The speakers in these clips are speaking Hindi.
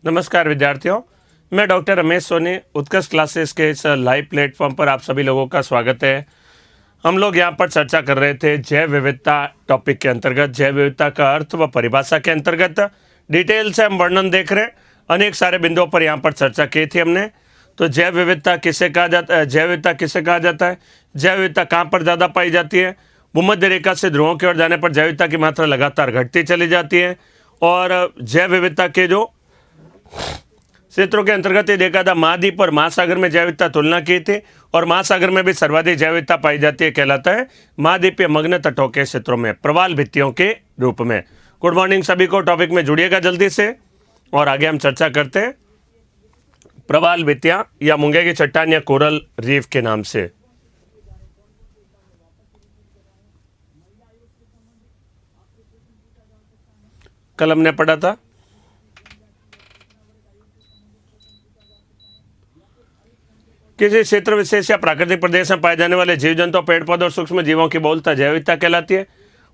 नमस्कार विद्यार्थियों, मैं डॉक्टर रमेश सोनी उत्कर्ष क्लासेस के इस लाइव प्लेटफॉर्म पर आप सभी लोगों का स्वागत है। हम लोग यहाँ पर चर्चा कर रहे थे जैव विविधता टॉपिक के अंतर्गत। जैव विविधता का अर्थ व परिभाषा के अंतर्गत डिटेल से हम वर्णन देख रहे हैं। अनेक सारे बिंदुओं पर यहाँ पर चर्चा की थी हमने। तो जैव विविधता किसे कहा जाता है, जैव विविधता किसे कहा जाता है, जैव विविधता कहाँ पर ज़्यादा पाई जाती है। भूमध्य रेखा से ध्रुवों की ओर जाने पर जैव विविधता की मात्रा लगातार घटती चली जाती है। और जैव विविधता के जो क्षेत्रों के अंतर्गत ये देखा था, महाद्वीप और महासागर में जैव विविधता तुलना की थी और महासागर में भी सर्वाधिक जैव विविधता पाई जाती है, कहलाता है महाद्वीपीय मग्न तटों के क्षेत्रों में प्रवाल भित्तियों के रूप में। गुड मॉर्निंग सभी को, टॉपिक में जुड़िएगा जल्दी से और आगे हम चर्चा करते हैं प्रवाल भित्तियां या मूंगे की चट्टान या कोरल रीफ के नाम से। कल हमने पढ़ा था किसी क्षेत्र विशेष या प्राकृतिक प्रदेश में पाए जाने वाले जीव जंतु, पेड़ पौधे और सूक्ष्म जीवों की बहुलता जैव विविधता कहलाती है।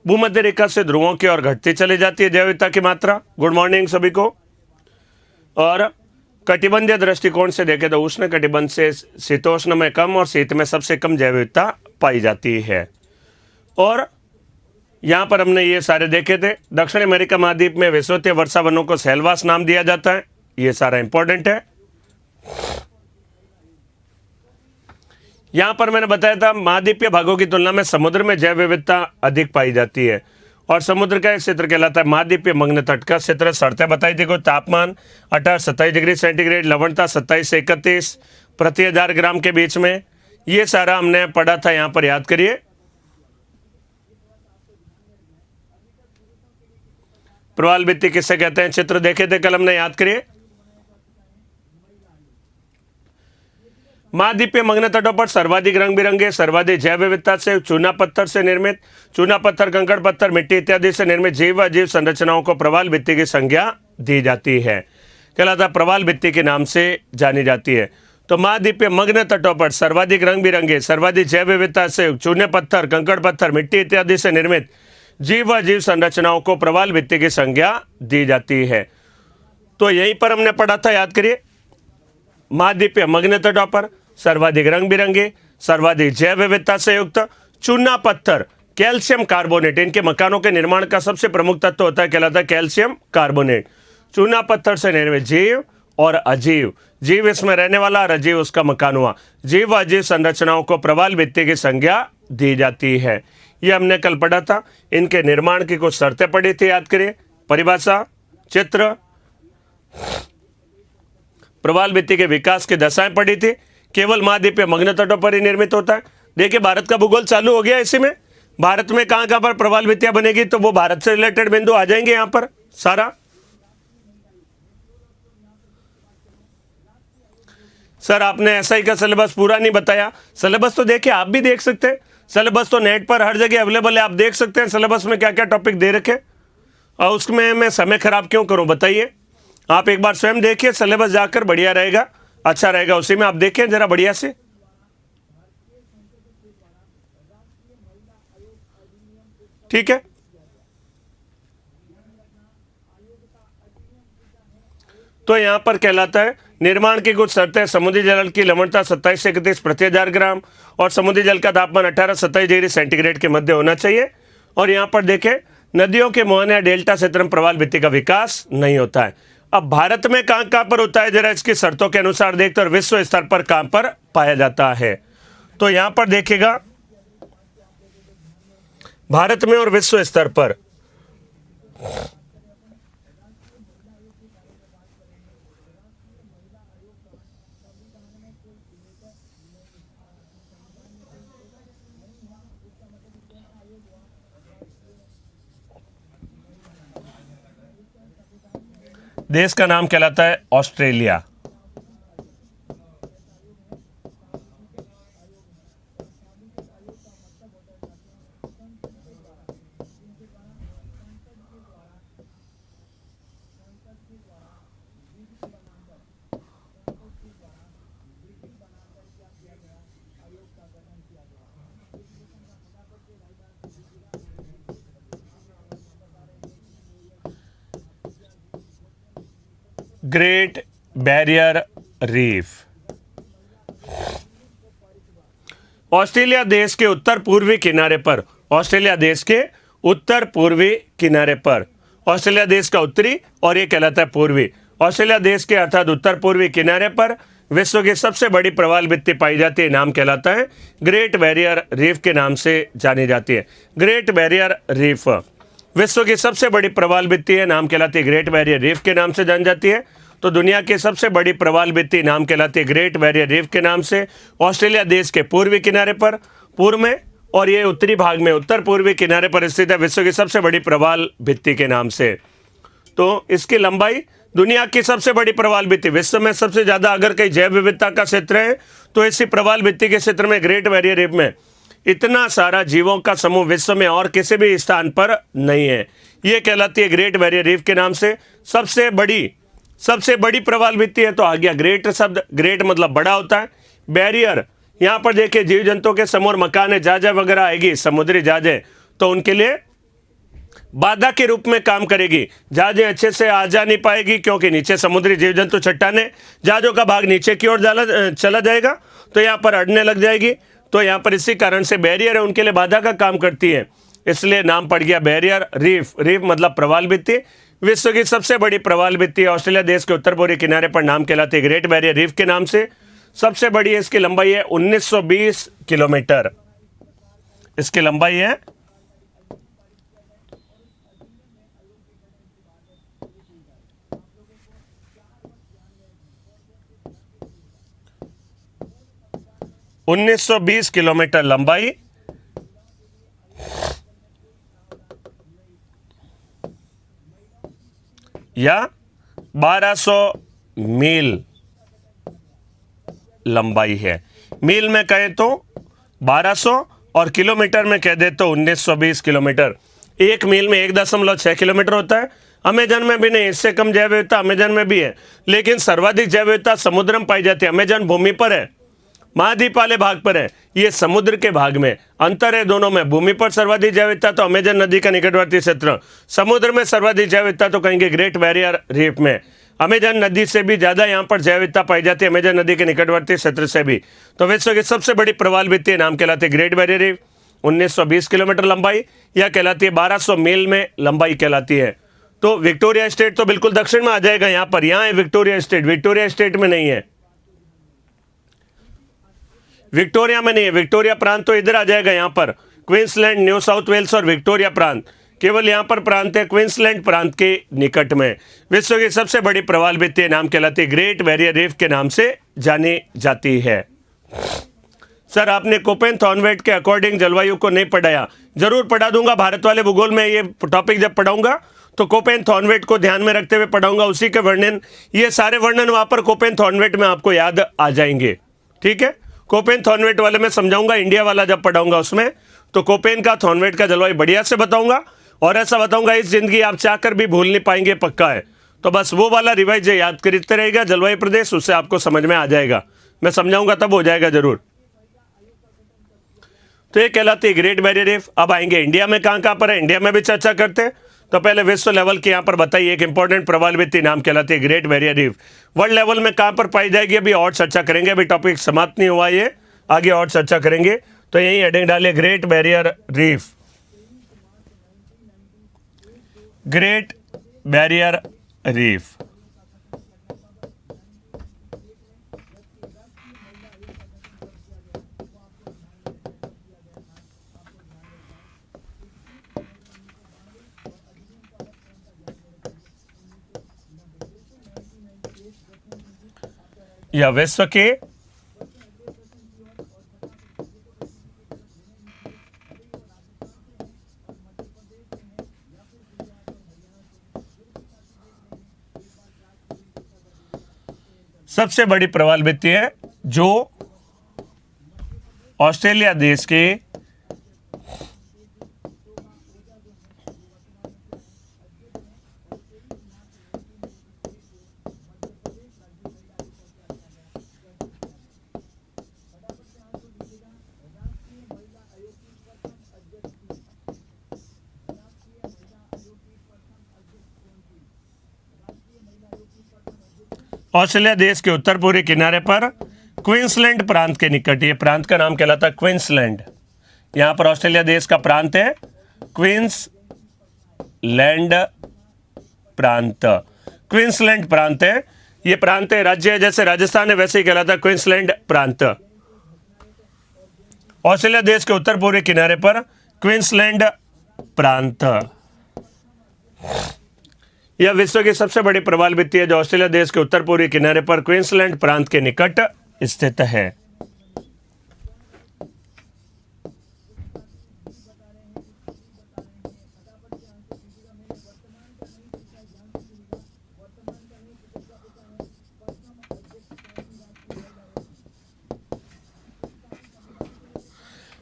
भूमध्य रेखा से ध्रुवों की ओर घटती चली जाती है जैव विविधता की मात्रा। गुड मॉर्निंग सभी को। और कटिबंधीय दृष्टिकोण से देखें तो उष्ण कटिबंध से शीतोष्ण में कम और शीत में सबसे कम जैव विविधता पाई जाती है। और यहाँ पर हमने ये सारे देखे थे। दक्षिण अमेरिका महाद्वीप में विषुवतीय वर्षा वनों को सेलवास नाम दिया जाता है। ये सारा इंपॉर्टेंट है। यहाँ पर मैंने बताया था महाद्वीपीय भागों की तुलना में समुद्र में जैव विविधता अधिक पाई जाती है और समुद्र का एक क्षेत्र कहलाता है महाद्वीपीय मग्न तट का क्षेत्र। शर्तें बताई थी, कोई तापमान 18 से 27 डिग्री सेंटीग्रेड, लवणता 27 से 31 प्रति 1000 ग्राम के बीच में। ये सारा हमने पढ़ा था, यहाँ पर याद करिए। प्रवाल भित्ति किससे कहते हैं, चित्र देखे थे कल हमने, याद करिए। महाद्वीपीय मग्न तटों पर सर्वाधिक रंग बिरंगे सर्वाधिक जैव विविधता से चूना पत्थर से निर्मित, चूना पत्थर, कंकड़ पत्थर, मिट्टी इत्यादि से निर्मित जीव व जीव संरचनाओं को प्रवाल भित्ति की संज्ञा दी जाती है, कहलाता प्रवाल भित्ति के नाम से जानी जाती है। तो महाद्वीपीय मग्न तटों पर सर्वाधिक रंग बिरंगे सर्वाधिक जैव विविधता से चूने पत्थर, कंकड़ पत्थर, मिट्टी इत्यादि से निर्मित जीव व जीव संरचनाओं को प्रवाल भित्ति की संज्ञा दी जाती है। तो यहीं पर हमने पढ़ा था, याद करिए। महाद्वीपीय मग्न तटों पर सर्वाधिक रंग बिरंगे सर्वाधिक जैव विविधता से युक्त चूना पत्थर, कैल्शियम कार्बोनेट, इनके मकानों के निर्माण का सबसे प्रमुख तत्व होता है, कहलाता है कैल्शियम कार्बोनेट। चूना पत्थर से निर्मित जीव और अजीव, जीव इसमें रहने वाला और अजीव उसका मकान हुआ, जीव व अजीव संरचनाओं को प्रवाल भित्ति की संज्ञा दी जाती है। ये हमने कल पढ़ा था। इनके निर्माण की कुछ शर्तें पढ़ी थी, याद करिए। परिभाषा, चित्र, प्रवाल भित्ति के विकास की दशाएं पढ़ी थी। केवल महाद्वीपीय मग्न तटों पर ही निर्मित होता है। देखिए, भारत का भूगोल चालू हो गया इसी में। भारत में कहां कहां पर प्रवाल भित्तियां बनेगी, तो वो भारत से रिलेटेड बिंदु आ जाएंगे यहां पर सारा। सर आपने एसआई का सिलेबस पूरा नहीं बताया। सिलेबस तो देखिए, आप भी देख सकते हैं। सिलेबस तो नेट पर हर जगह अवेलेबल है, आप देख सकते हैं सिलेबस में क्या क्या टॉपिक दे रखे। और उसमें मैं समय खराब क्यों करूं, बताइए। आप एक बार स्वयं देखिए सिलेबस जाकर, बढ़िया रहेगा, अच्छा रहेगा। उसी में आप देखें जरा बढ़िया से। ठीक है, तो यहां पर कहलाता है निर्माण की कुछ शर्तें। समुद्री जल की लवणता 27 से 31 प्रति 1000 ग्राम और समुद्री जल का तापमान 18 से 27 डिग्री सेंटीग्रेड के मध्य होना चाहिए। और यहां पर देखें, नदियों के मुहाने या डेल्टा क्षेत्र में प्रवाल भित्ति का विकास नहीं होता है। अब भारत में कहां कहां पर होता है, जरा इसकी शर्तों के अनुसार देखते, और विश्व स्तर पर कहां पर पाया जाता है। तो यहां पर देखिएगा, भारत में और विश्व स्तर पर देश का नाम कहलाता है Australia. Great barrier reef. Australia देश के उत्तर पूर्वी किनारे पर, ऑस्ट्रेलिया देश के उत्तर पूर्वी किनारे पर, ऑस्ट्रेलिया देश का उत्तरी और ये कहलाता है पूर्वी, ऑस्ट्रेलिया देश के अर्थात उत्तर पूर्वी किनारे पर विश्व की सबसे बड़ी प्रवाल भित्ति पाई जाती है, नाम कहलाता है ग्रेट बैरियर रीफ के नाम से जानी जाती है। ग्रेट बैरियर रीफ विश्व की सबसे बड़ी प्रवाल भित्ति है, नाम कहलाती है ग्रेट बैरियर रीफ के नाम से जानी जाती है। तो दुनिया की सबसे बड़ी प्रवाल भित्ति नाम कहलाती है ग्रेट बैरियर रीफ के नाम से। ऑस्ट्रेलिया देश के पूर्वी किनारे पर, पूर्व में, और ये उत्तरी भाग में उत्तर पूर्वी किनारे पर स्थित है, विश्व की सबसे बड़ी प्रवाल भित्ति के नाम से। तो इसकी लंबाई, दुनिया की सबसे बड़ी प्रवाल भित्ति, विश्व में सबसे ज्यादा अगर कहीं जैव विविधता का क्षेत्र है तो इसी प्रवाल भित्ति के क्षेत्र में, ग्रेट बैरियर रीफ में, इतना सारा जीवों का समूह विश्व में और किसी भी स्थान पर नहीं है। ये कहलाती है ग्रेट बैरियर रीफ के नाम से सबसे बड़ी प्रवाल भित्ति है। तो आ गया ग्रेट शब्द, ग्रेट मतलब बड़ा होता है, बैरियर यहाँ पर देखिए जीव जंतुओं के समूह, मकान है, जहाज वगैरह आएगी, समुद्री जहाजें, तो उनके लिए बाधा के रूप में काम करेगी। जहाजें अच्छे से आ जा नहीं पाएगी क्योंकि नीचे समुद्री जीव जंतु, चट्टाने, जहाजों का भाग नीचे की ओर चला जाएगा तो यहाँ पर अड़ने लग जाएगी। तो यहाँ पर इसी कारण से बैरियर है, उनके लिए बाधा का काम करती है, इसलिए नाम पड़ गया बैरियर रीफ। रीफ मतलब प्रवाल भित्ति। विश्व की सबसे बड़ी प्रवाल भित्ति ऑस्ट्रेलिया देश के उत्तर पूर्वी किनारे पर नाम कहलाती है ग्रेट बैरियर रीफ के नाम से। सबसे बड़ी है, इसकी लंबाई है 1920 किलोमीटर। इसकी लंबाई है 1920 किलोमीटर लंबाई, या 1200 मील लंबाई है। मील में कहे तो 1200 और किलोमीटर में कह दे तो 1920 किलोमीटर। एक मील में 1.6 किलोमीटर होता है। अमेजन में भी नहीं, इससे कम जैव विविधता अमेजन में भी है, लेकिन सर्वाधिक जैव विविधता समुद्र में पाई जाती है। अमेजन भूमि पर है, महाद्वीप वाले भाग पर है, ये समुद्र के भाग में। अंतर है दोनों में, भूमि पर सर्वाधिक जैव विविधता तो अमेजन नदी का निकटवर्ती क्षेत्र, समुद्र में सर्वाधिक जैव विविधता तो कहेंगे ग्रेट बैरियर रीफ में। अमेजन नदी से भी ज्यादा यहाँ पर जैव विविधता पाई जाती है, अमेजन नदी के निकटवर्ती क्षेत्र से भी। तो विश्व की सबसे बड़ी प्रवाल भित्ति नाम कहलाती है ग्रेट बैरियर रीफ। 1920 किलोमीटर लंबाई, यह कहलाती है 1200 मील में लंबाई कहलाती है। तो विक्टोरिया स्टेट तो बिल्कुल दक्षिण में आ जाएगा, यहाँ पर, यहाँ है विक्टोरिया स्टेट, विक्टोरिया स्टेट में नहीं है, विक्टोरिया में नहीं है। विक्टोरिया प्रांत तो इधर आ जाएगा, यहाँ पर क्वींसलैंड, न्यू साउथ वेल्स और विक्टोरिया प्रांत, केवल यहाँ पर प्रांत है क्वींसलैंड प्रांत के निकट में। विश्व की सबसे बड़ी प्रवाल भित्ति नाम कहलाती है ग्रेट बैरियर रीफ के नाम से जानी जाती है। सर आपने कोपेन थॉर्नवेट के अकॉर्डिंग जलवायु को नहीं पढ़ाया। जरूर पढ़ा दूंगा, भारत वाले भूगोल में ये टॉपिक जब पढ़ाऊंगा तो कोपेन थॉर्नवेट को ध्यान में रखते हुए पढ़ाऊंगा, उसी के वर्णन, ये सारे वर्णन वहां पर कोपेन थॉर्नवेट में आपको याद आ जाएंगे। ठीक है, कोपेन थॉर्नवेट वाले मैं समझाऊंगा, इंडिया वाला जब पढ़ाऊंगा उसमें तो कोपेन का थॉर्नवेट का जलवायु बढ़िया से बताऊंगा, और ऐसा बताऊंगा इस जिंदगी आप चाहकर भी भूल नहीं पाएंगे, पक्का है। तो बस वो वाला रिवाइज याद करते रहेगा, जलवायु प्रदेश, उससे आपको समझ में आ जाएगा, मैं समझाऊंगा तब हो जाएगा जरूर। तो ये कहलाती है ग्रेट बैरियर रीफ। अब आएंगे इंडिया में कहाँ पर है, इंडिया में भी चर्चा करते हैं। तो पहले विश्व लेवल की यहाँ पर बताइए, एक इंपॉर्टेंट प्रवाल भित्ति नाम कहलाती है great barrier reef. World level में कहाँ पर पाई जाएगी अभी और चर्चा करेंगे, अभी टॉपिक समाप्त नहीं हुआ, ये आगे और चर्चा करेंगे। तो यही हेडिंग डालिए, great barrier reef, great barrier reef. यह विश्व के सबसे बड़ी प्रवाल भित्ति है, जो ऑस्ट्रेलिया देश के ऑस्ट्रेलिया देश के उत्तर पूर्वी किनारे पर क्वींसलैंड प्रांत के निकट, ये प्रांत का नाम कहलाता है क्वींसलैंड। यहां पर ऑस्ट्रेलिया देश का प्रांत है क्वींसलैंड प्रांत। क्वींसलैंड प्रांत है, ये प्रांत है, राज्य है, जैसे राजस्थान है वैसे ही कहलाता है क्वींसलैंड प्रांत। ऑस्ट्रेलिया देश के उत्तर पूर्वी किनारे पर क्वींसलैंड प्रांत। यह विश्व की सबसे बड़ी प्रवाल भित्ति है जो ऑस्ट्रेलिया देश के उत्तर पूर्वी किनारे पर क्वींसलैंड प्रांत के निकट स्थित है।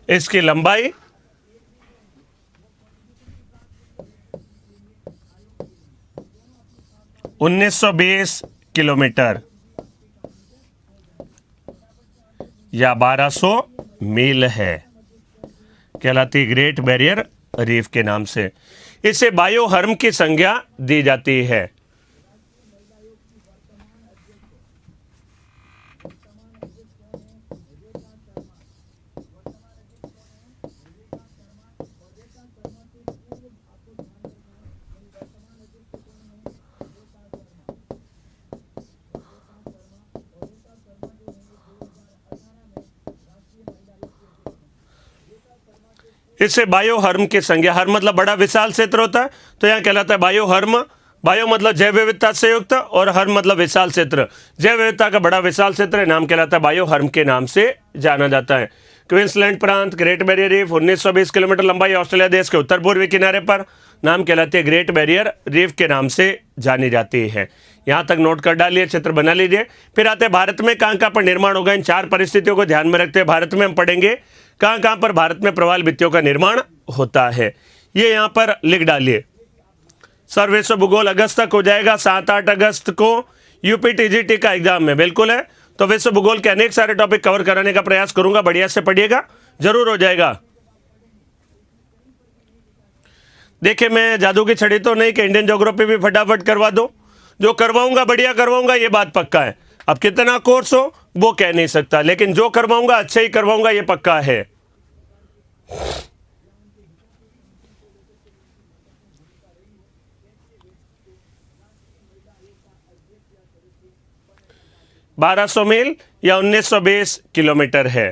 इसकी लंबाई 1920 किलोमीटर या 1200 मील है, कहलाती ग्रेट बैरियर रीफ के नाम से। इसे बायोहर्म की संज्ञा दी जाती है। इससे बायोहर्म की संज्ञा, हर्म मतलब बड़ा विशाल क्षेत्र होता है, तो यहाँ कहलाता है बायोहर्म। बायो मतलब जैव विविधता से युक्त और हर्म मतलब विशाल क्षेत्र। जैव विविधता का बड़ा विशाल क्षेत्र नाम कहलाता है बायोहर्म के नाम से जाना जाता है। क्वींसलैंड प्रांत, ग्रेट बैरियर रीफ, 1920 किलोमीटर लंबाई, ऑस्ट्रेलिया देश के उत्तर पूर्वी किनारे पर, नाम कहलाती है ग्रेट बैरियर रीफ के नाम से जानी जाती है। यहाँ तक नोट कर डालिए, चित्र बना लीजिए। फिर आते हैं भारत में कहाँ कहाँ पर निर्माण होगा। इन 4 परिस्थितियों को ध्यान में रखते हुए भारत में हम पढ़ेंगे कहाँ कहाँ पर भारत में प्रवाल भित्तियों का निर्माण होता है। ये यहाँ पर लिख डालिए। सर विश्व भूगोल अगस्त तक हो जाएगा, 7-8 अगस्त को यूपीटीजीटी का एग्जाम है, बिल्कुल है। तो विश्व भूगोल के अनेक सारे टॉपिक कवर कराने का प्रयास करूंगा, बढ़िया से पढ़िएगा, जरूर हो जाएगा। देखिए मैं जादू की छड़ी तो नहीं कि इंडियन ज्योग्राफी भी फटाफट करवा दो, जो करवाऊंगा बढ़िया करवाऊंगा, ये बात पक्का है। अब कितना कोर्स हो वो कह नहीं सकता, लेकिन जो करवाऊंगा अच्छे ही करवाऊंगा, ये पक्का है। (1200 मील या 1920 किलोमीटर है।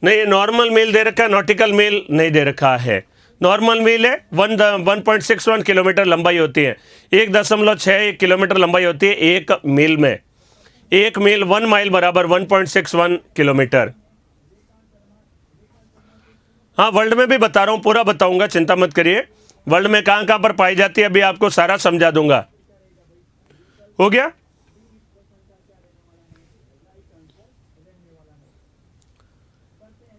नहीं, ये नॉर्मल मील दे रखा है, नॉटिकल मील नहीं दे रखा है। नॉर्मल मील है 1.61 किलोमीटर लंबाई होती है, 1.61 किलोमीटर लंबाई होती है एक मील में। एक मील 1 माइल बराबर 1.61 किलोमीटर। हाँ, वर्ल्ड में भी बता रहा हूँ, पूरा बताऊंगा, चिंता मत करिए। वर्ल्ड में कहाँ कहाँ पर पाई जाती है अभी आपको सारा समझा दूंगा। हो गया।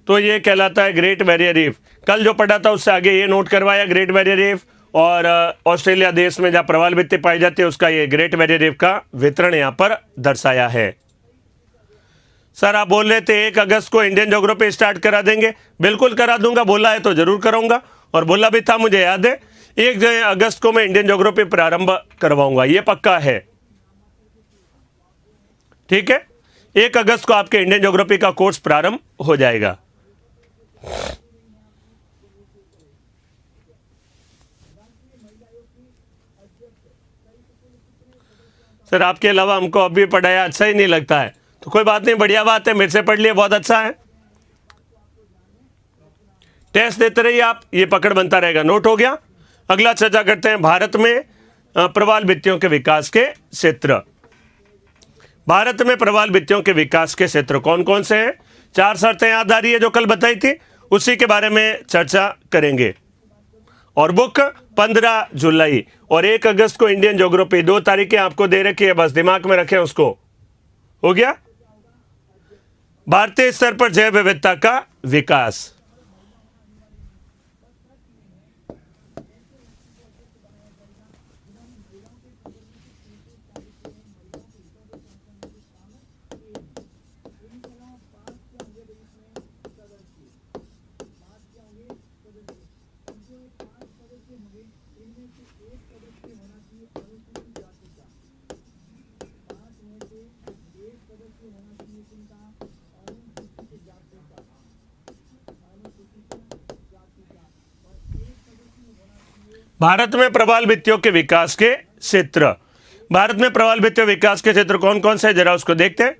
तो ये कहलाता है ग्रेट बैरियर रीफ। कल जो पढ़ा था उससे आगे ये नोट करवाया, ग्रेट बैरियर रीफ और ऑस्ट्रेलिया देश में जहाँ प्रवाल भित्ति पाई जाती है उसका ये ग्रेट बैरियर रीफ का वितरण यहाँ पर दर्शाया है। सर आप बोल रहे थे 1 अगस्त को इंडियन ज्योग्राफी स्टार्ट करा देंगे, बिल्कुल करा दूंगा, बोला है तो जरूर कराऊंगा, और बोला भी था मुझे याद है। 1 अगस्त को मैं इंडियन ज्योग्राफी प्रारंभ करवाऊंगा, ये पक्का है, ठीक है। 1 अगस्त को आपके इंडियन ज्योग्राफी का कोर्स प्रारंभ हो जाएगा। सर आपके अलावा हमको अभी पढ़ाया अच्छा ही नहीं लगता है, तो कोई बात नहीं, बढ़िया बात है, मेरे से पढ़ लिए, बहुत अच्छा है। टेस्ट देते रहिए आप, ये पकड़ बनता रहेगा। नोट हो गया। अगला चर्चा करते हैं भारत में प्रवाल भित्तियों के विकास के क्षेत्र। भारत में प्रवाल भित्तियों के विकास के क्षेत्र कौन कौन से हैं? 4 शर्तें याद आ रही है जो कल बताई थी, उसी के बारे में चर्चा करेंगे। और बुक 15 जुलाई और 1 अगस्त को इंडियन ज्योग्राफी, 2 तारीखें आपको दे रखी है, बस दिमाग में रखें उसको। हो गया। भारतीय स्तर पर जैव विविधता का विकास। भारत में प्रवाल भित्तियों के विकास के क्षेत्र, भारत में प्रवाल भित्तियों विकास के क्षेत्र कौन कौन से है, जरा उसको देखते हैं।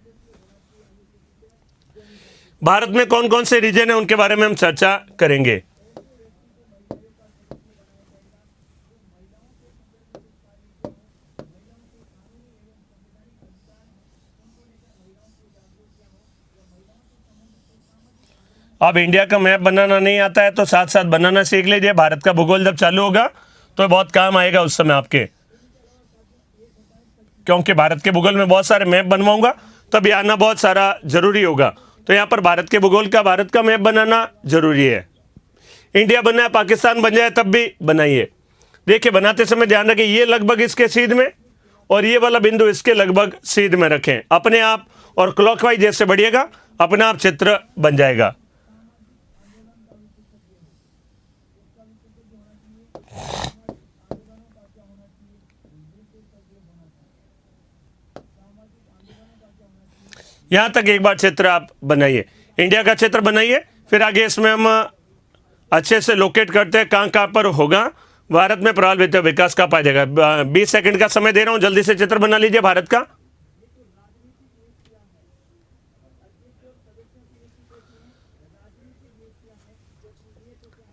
भारत में कौन कौन से रीजन है उनके बारे में हम चर्चा करेंगे। अब इंडिया का मैप बनाना नहीं आता है तो साथ साथ बनाना सीख लीजिए। भारत का भूगोल जब चालू होगा तो बहुत काम आएगा उस समय आपके, क्योंकि भारत के भूगोल में बहुत सारे मैप बनवाऊंगा तब ये आना बहुत सारा जरूरी होगा। तो यहाँ पर भारत के भूगोल का, भारत का मैप बनाना जरूरी है। इंडिया बनना है, पाकिस्तान बन जाए तब भी बनाइए। देखिए बनाते समय ध्यान रखें, ये लगभग इसके सीध में और ये वाला बिंदु इसके लगभग सीध में रखें अपने आप, और क्लॉकवाइज जैसे बढ़िएगा अपने आप चित्र बन जाएगा। यहां तक एक बार चित्र आप बनाइए, इंडिया का चित्र बनाइए, फिर आगे इसमें हम अच्छे से लोकेट करते हैं कहां कहां पर होगा भारत में प्रवाल भित्तियों विकास का पाया जाएगा। 20 सेकंड का समय दे रहा हूं, जल्दी से चित्र बना लीजिए भारत का।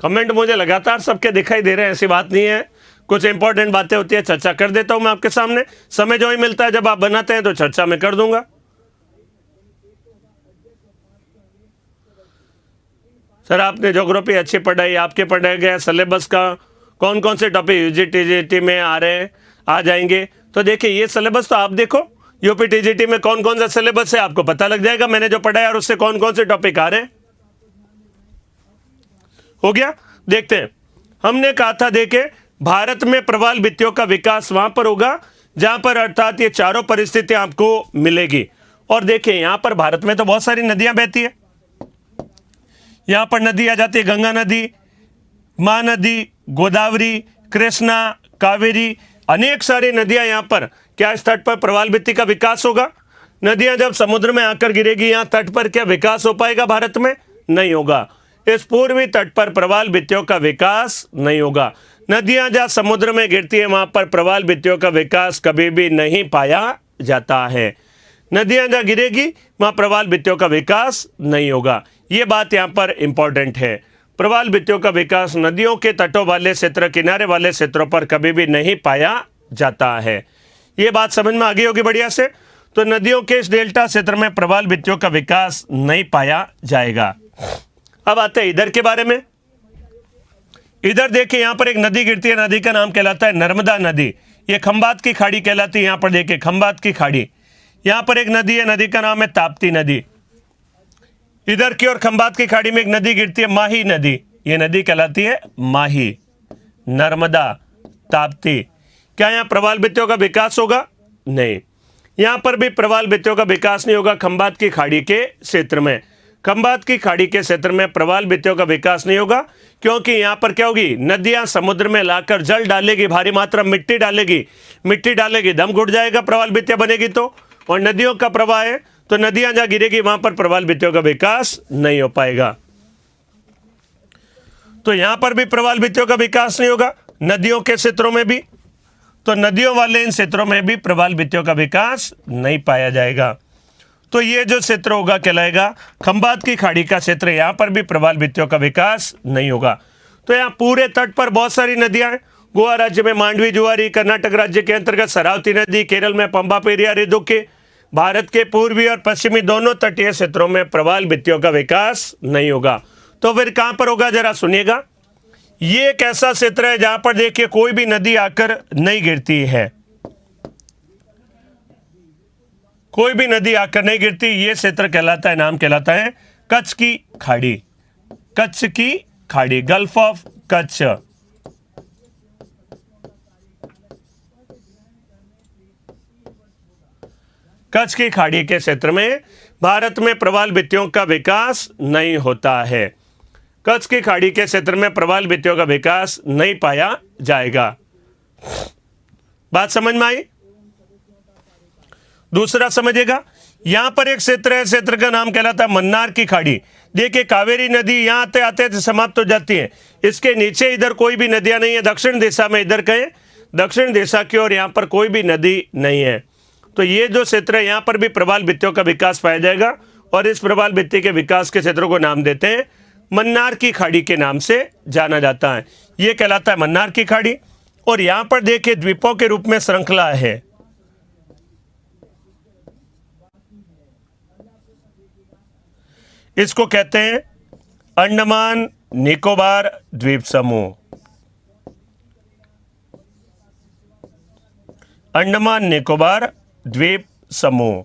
कमेंट मुझे लगातार सबके दिखाई दे रहे हैं, ऐसी बात नहीं है, कुछ इंपॉर्टेंट बातें होती है, चर्चा कर देता हूं मैं आपके सामने। समय जो ही मिलता है जब आप बनाते हैं तो चर्चा में कर दूंगा। सर आपने ज्योग्राफी अच्छी पढ़ाई, आपके पढ़ाए गए सिलेबस का कौन कौन से टॉपिक यूजी टीजीटी में आ रहे हैं, आ जाएंगे। तो देखिए ये सिलेबस तो आप देखो, यूपी टीजीटी में कौन कौन सा सिलेबस है आपको पता लग जाएगा, मैंने जो पढ़ाया और उससे कौन कौन से टॉपिक आ रहे हैं। हो गया, देखते हैं। हमने कहा था देखे भारत में प्रवाल भित्तियों का विकास वहां पर होगा जहां पर अर्थात ये चारों परिस्थितियां आपको मिलेगी। और देखिए यहां पर भारत में तो बहुत सारी नदियां बहती है, यहां पर नदी आ जाती है, गंगा नदी, महानदी, गोदावरी, कृष्णा, कावेरी, अनेक सारी नदियां यहां पर। क्या इस तट पर प्रवाल भित्ति का विकास होगा? नदियां जब समुद्र में आकर गिरेगी यहां तट पर, क्या विकास हो पाएगा भारत में? नहीं होगा। इस पूर्वी तट पर प्रवाल भित्तियों का विकास नहीं होगा। नदियां जहां समुद्र में गिरती है वहां पर प्रवाल भित्तियों का विकास कभी भी नहीं पाया जाता है। नदियां जहां गिरेगी वहां प्रवाल भित्तियों का विकास नहीं होगा। ये बात यहां पर इंपॉर्टेंट है। प्रवाल भित्तियों का विकास नदियों के तटों वाले क्षेत्र, किनारे वाले क्षेत्रों पर कभी भी नहीं पाया जाता है। ये बात समझ में आ गई होगी बढ़िया से। तो नदियों के इस डेल्टा क्षेत्र में प्रवाल भित्तियों का विकास नहीं पाया जाएगा। अब आते हैं इधर के बारे में। इधर देखिए यहां पर एक नदी गिरती है, नदी का नाम कहलाता है नर्मदा नदी। ये खंबात की खाड़ी कहलाती है। यहां पर देखिए खंबात की खाड़ी, यहां पर एक नदी है, नदी का नाम है ताप्ती नदी। इधर की ओर खंबात की खाड़ी में एक नदी गिरती है, माही नदी। ये नदी कहलाती है माही, नर्मदा, ताप्ती। क्या यहां प्रवाल भित्तियों का विकास होगा? नहीं, यहां पर भी प्रवाल भित्तियों का विकास नहीं होगा। खंबात की खाड़ी के क्षेत्र में, खंबात की खाड़ी के क्षेत्र में प्रवाल भित्तियों का विकास नहीं होगा, क्योंकि यहां पर क्या होगी, नदियां समुद्र में लाकर जल डालेगी, भारी मात्रा मिट्टी डालेगी, मिट्टी डालेगी, दम घुट जाएगा प्रवाल भित्तियां बनेगी तो। और नदियों का प्रवाह है तो नदियां जहां गिरेगी वहां पर प्रवाल भित्तियों का विकास नहीं हो पाएगा। तो यहां पर भी प्रवाल भित्तियों का विकास नहीं होगा, नदियों के क्षेत्रों में भी। तो नदियों वाले इन क्षेत्रों में भी प्रवाल भित्तियों का विकास नहीं पाया जाएगा। तो ये जो क्षेत्र होगा कहलाएगा खंबात की खाड़ी का क्षेत्र। यहां पर भी प्रवाल भित्तियों का विकास नहीं होगा। तो यहाँ पूरे तट पर बहुत सारी नदियां हैं। गोवा राज्य में मांडवी जुआरी, कर्नाटक राज्य के अंतर्गत शरावती नदी, केरल में पंबा पेरियार रिदुक्की। भारत के पूर्वी और पश्चिमी दोनों तटीय क्षेत्रों में प्रवाल भित्तियों का विकास नहीं होगा। तो फिर कहां पर होगा, जरा सुनिएगा। ये एक ऐसा क्षेत्र है जहां पर देखिए कोई भी नदी आकर नहीं गिरती है, कोई भी नदी आकर नहीं गिरती। ये क्षेत्र कहलाता है, नाम कहलाता है कच्छ की खाड़ी। कच्छ की खाड़ी, गल्फ ऑफ कच्छ। कच्छ की खाड़ी के क्षेत्र में भारत में प्रवाल भित्तियों का विकास नहीं होता है। कच्छ की खाड़ी के क्षेत्र में प्रवाल भित्तियों का विकास नहीं पाया जाएगा। बात समझ में आई? दूसरा समझिएगा, यहाँ पर एक क्षेत्र है, क्षेत्र का नाम कहलाता है मन्नार की खाड़ी। देखिए कावेरी नदी यहाँ आते आते समाप्त हो जाती है, इसके नीचे इधर कोई भी नदियाँ नहीं है, दक्षिण दिशा में इधर कहें दक्षिण दिशा की ओर यहाँ पर कोई भी नदी नहीं है। तो ये जो क्षेत्र है यहाँ पर भी प्रवाल भित्तियों का विकास पाया जाएगा और इस प्रवाल भित्ति के विकास के क्षेत्रों को नाम देते हैं मन्नार की खाड़ी के नाम से जाना जाता है। ये कहलाता है मन्नार की खाड़ी। और यहाँ पर देखिए द्वीपों के रूप में श्रृंखला है, इसको कहते हैं अंडमान निकोबार द्वीप समूह। अंडमान निकोबार द्वीप समूह।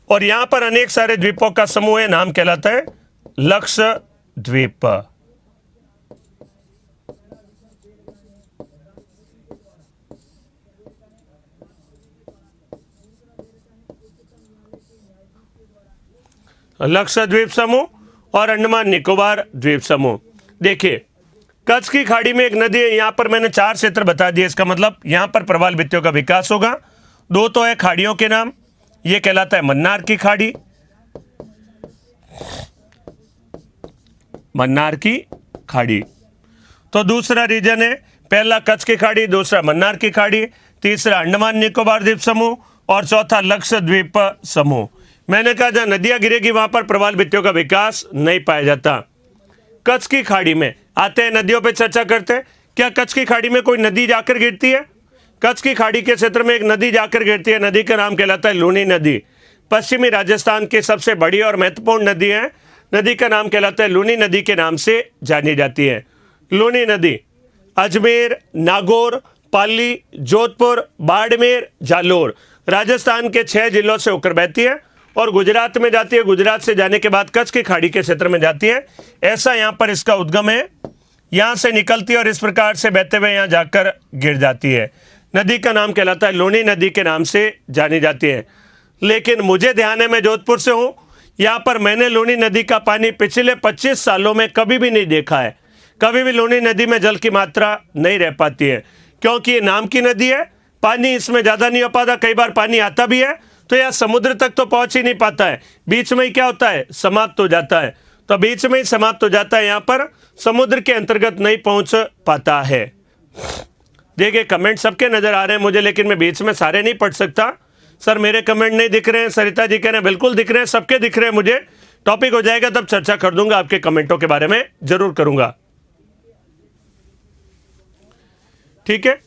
और यहां पर अनेक सारे द्वीपों का समूह है, नाम कहलाता है लक्षद्वीप। लक्षद्वीप समूह और अंडमान निकोबार द्वीप समूह। देखिए कच्छ की खाड़ी में एक नदी है, यहां पर मैंने 4 क्षेत्र बता दिए, इसका मतलब यहां पर प्रवाल भित्तियों का विकास होगा। 2 तो है खाड़ियों के नाम, ये कहलाता है मन्नार की खाड़ी, मन्नार की खाड़ी। तो दूसरा रीजन है, पहला कच्छ की खाड़ी, दूसरा मन्नार की खाड़ी, तीसरा अंडमान निकोबार द्वीप समूह और चौथा लक्षद्वीप समूह। मैंने कहा जहां नदियां गिरेगी वहां पर प्रवाल भित्तियों का विकास नहीं पाया जाता। कच्छ की खाड़ी में आते हैं, नदियों पे चर्चा करते हैं। क्या कच्छ की खाड़ी में कोई नदी जाकर गिरती है? कच्छ की खाड़ी के क्षेत्र में एक नदी जाकर गिरती है, नदी का नाम कहलाता है लूनी नदी। पश्चिमी राजस्थान की सबसे बड़ी और महत्वपूर्ण नदी है, नदी का नाम कहलाता है लूनी नदी के नाम से जानी जाती है। लूनी नदी अजमेर, नागौर, पाली, जोधपुर, बाड़मेर, जालोर राजस्थान के 6 जिलों से होकर बहती है और गुजरात में जाती है। गुजरात से जाने के बाद कच्छ की खाड़ी के क्षेत्र में जाती है। ऐसा यहाँ पर इसका उद्गम है, यहाँ से निकलती है और इस प्रकार से बहते हुए यहाँ जाकर गिर जाती है। नदी का नाम कहलाता है लूनी नदी के नाम से जानी जाती है। लेकिन मुझे ध्यान है, मैं जोधपुर से हूँ, यहाँ पर मैंने लूनी नदी का पानी पिछले 25 सालों में कभी भी नहीं देखा है। कभी भी लूनी नदी में जल की मात्रा नहीं रह पाती है, क्योंकि ये नाम की नदी है, पानी इसमें ज़्यादा नहीं हो पाता। कई बार पानी आता भी है तो यह समुद्र तक तो पहुंच ही नहीं पाता है, बीच में ही क्या होता है, समाप्त हो जाता है। तो बीच में ही समाप्त हो जाता है, यहाँ पर समुद्र के अंतर्गत नहीं पहुंच पाता है। देखिए कमेंट सबके नजर आ रहे हैं मुझे, लेकिन मैं बीच में सारे नहीं पढ़ सकता। सर मेरे कमेंट नहीं दिख रहे हैं, सरिता जी कह रहे हैं बिल्कुल दिख रहे हैं, सबके दिख रहे हैं मुझे। टॉपिक हो जाएगा तब चर्चा कर दूंगा, आपके कमेंटों के बारे में जरूर करूंगा, ठीक है।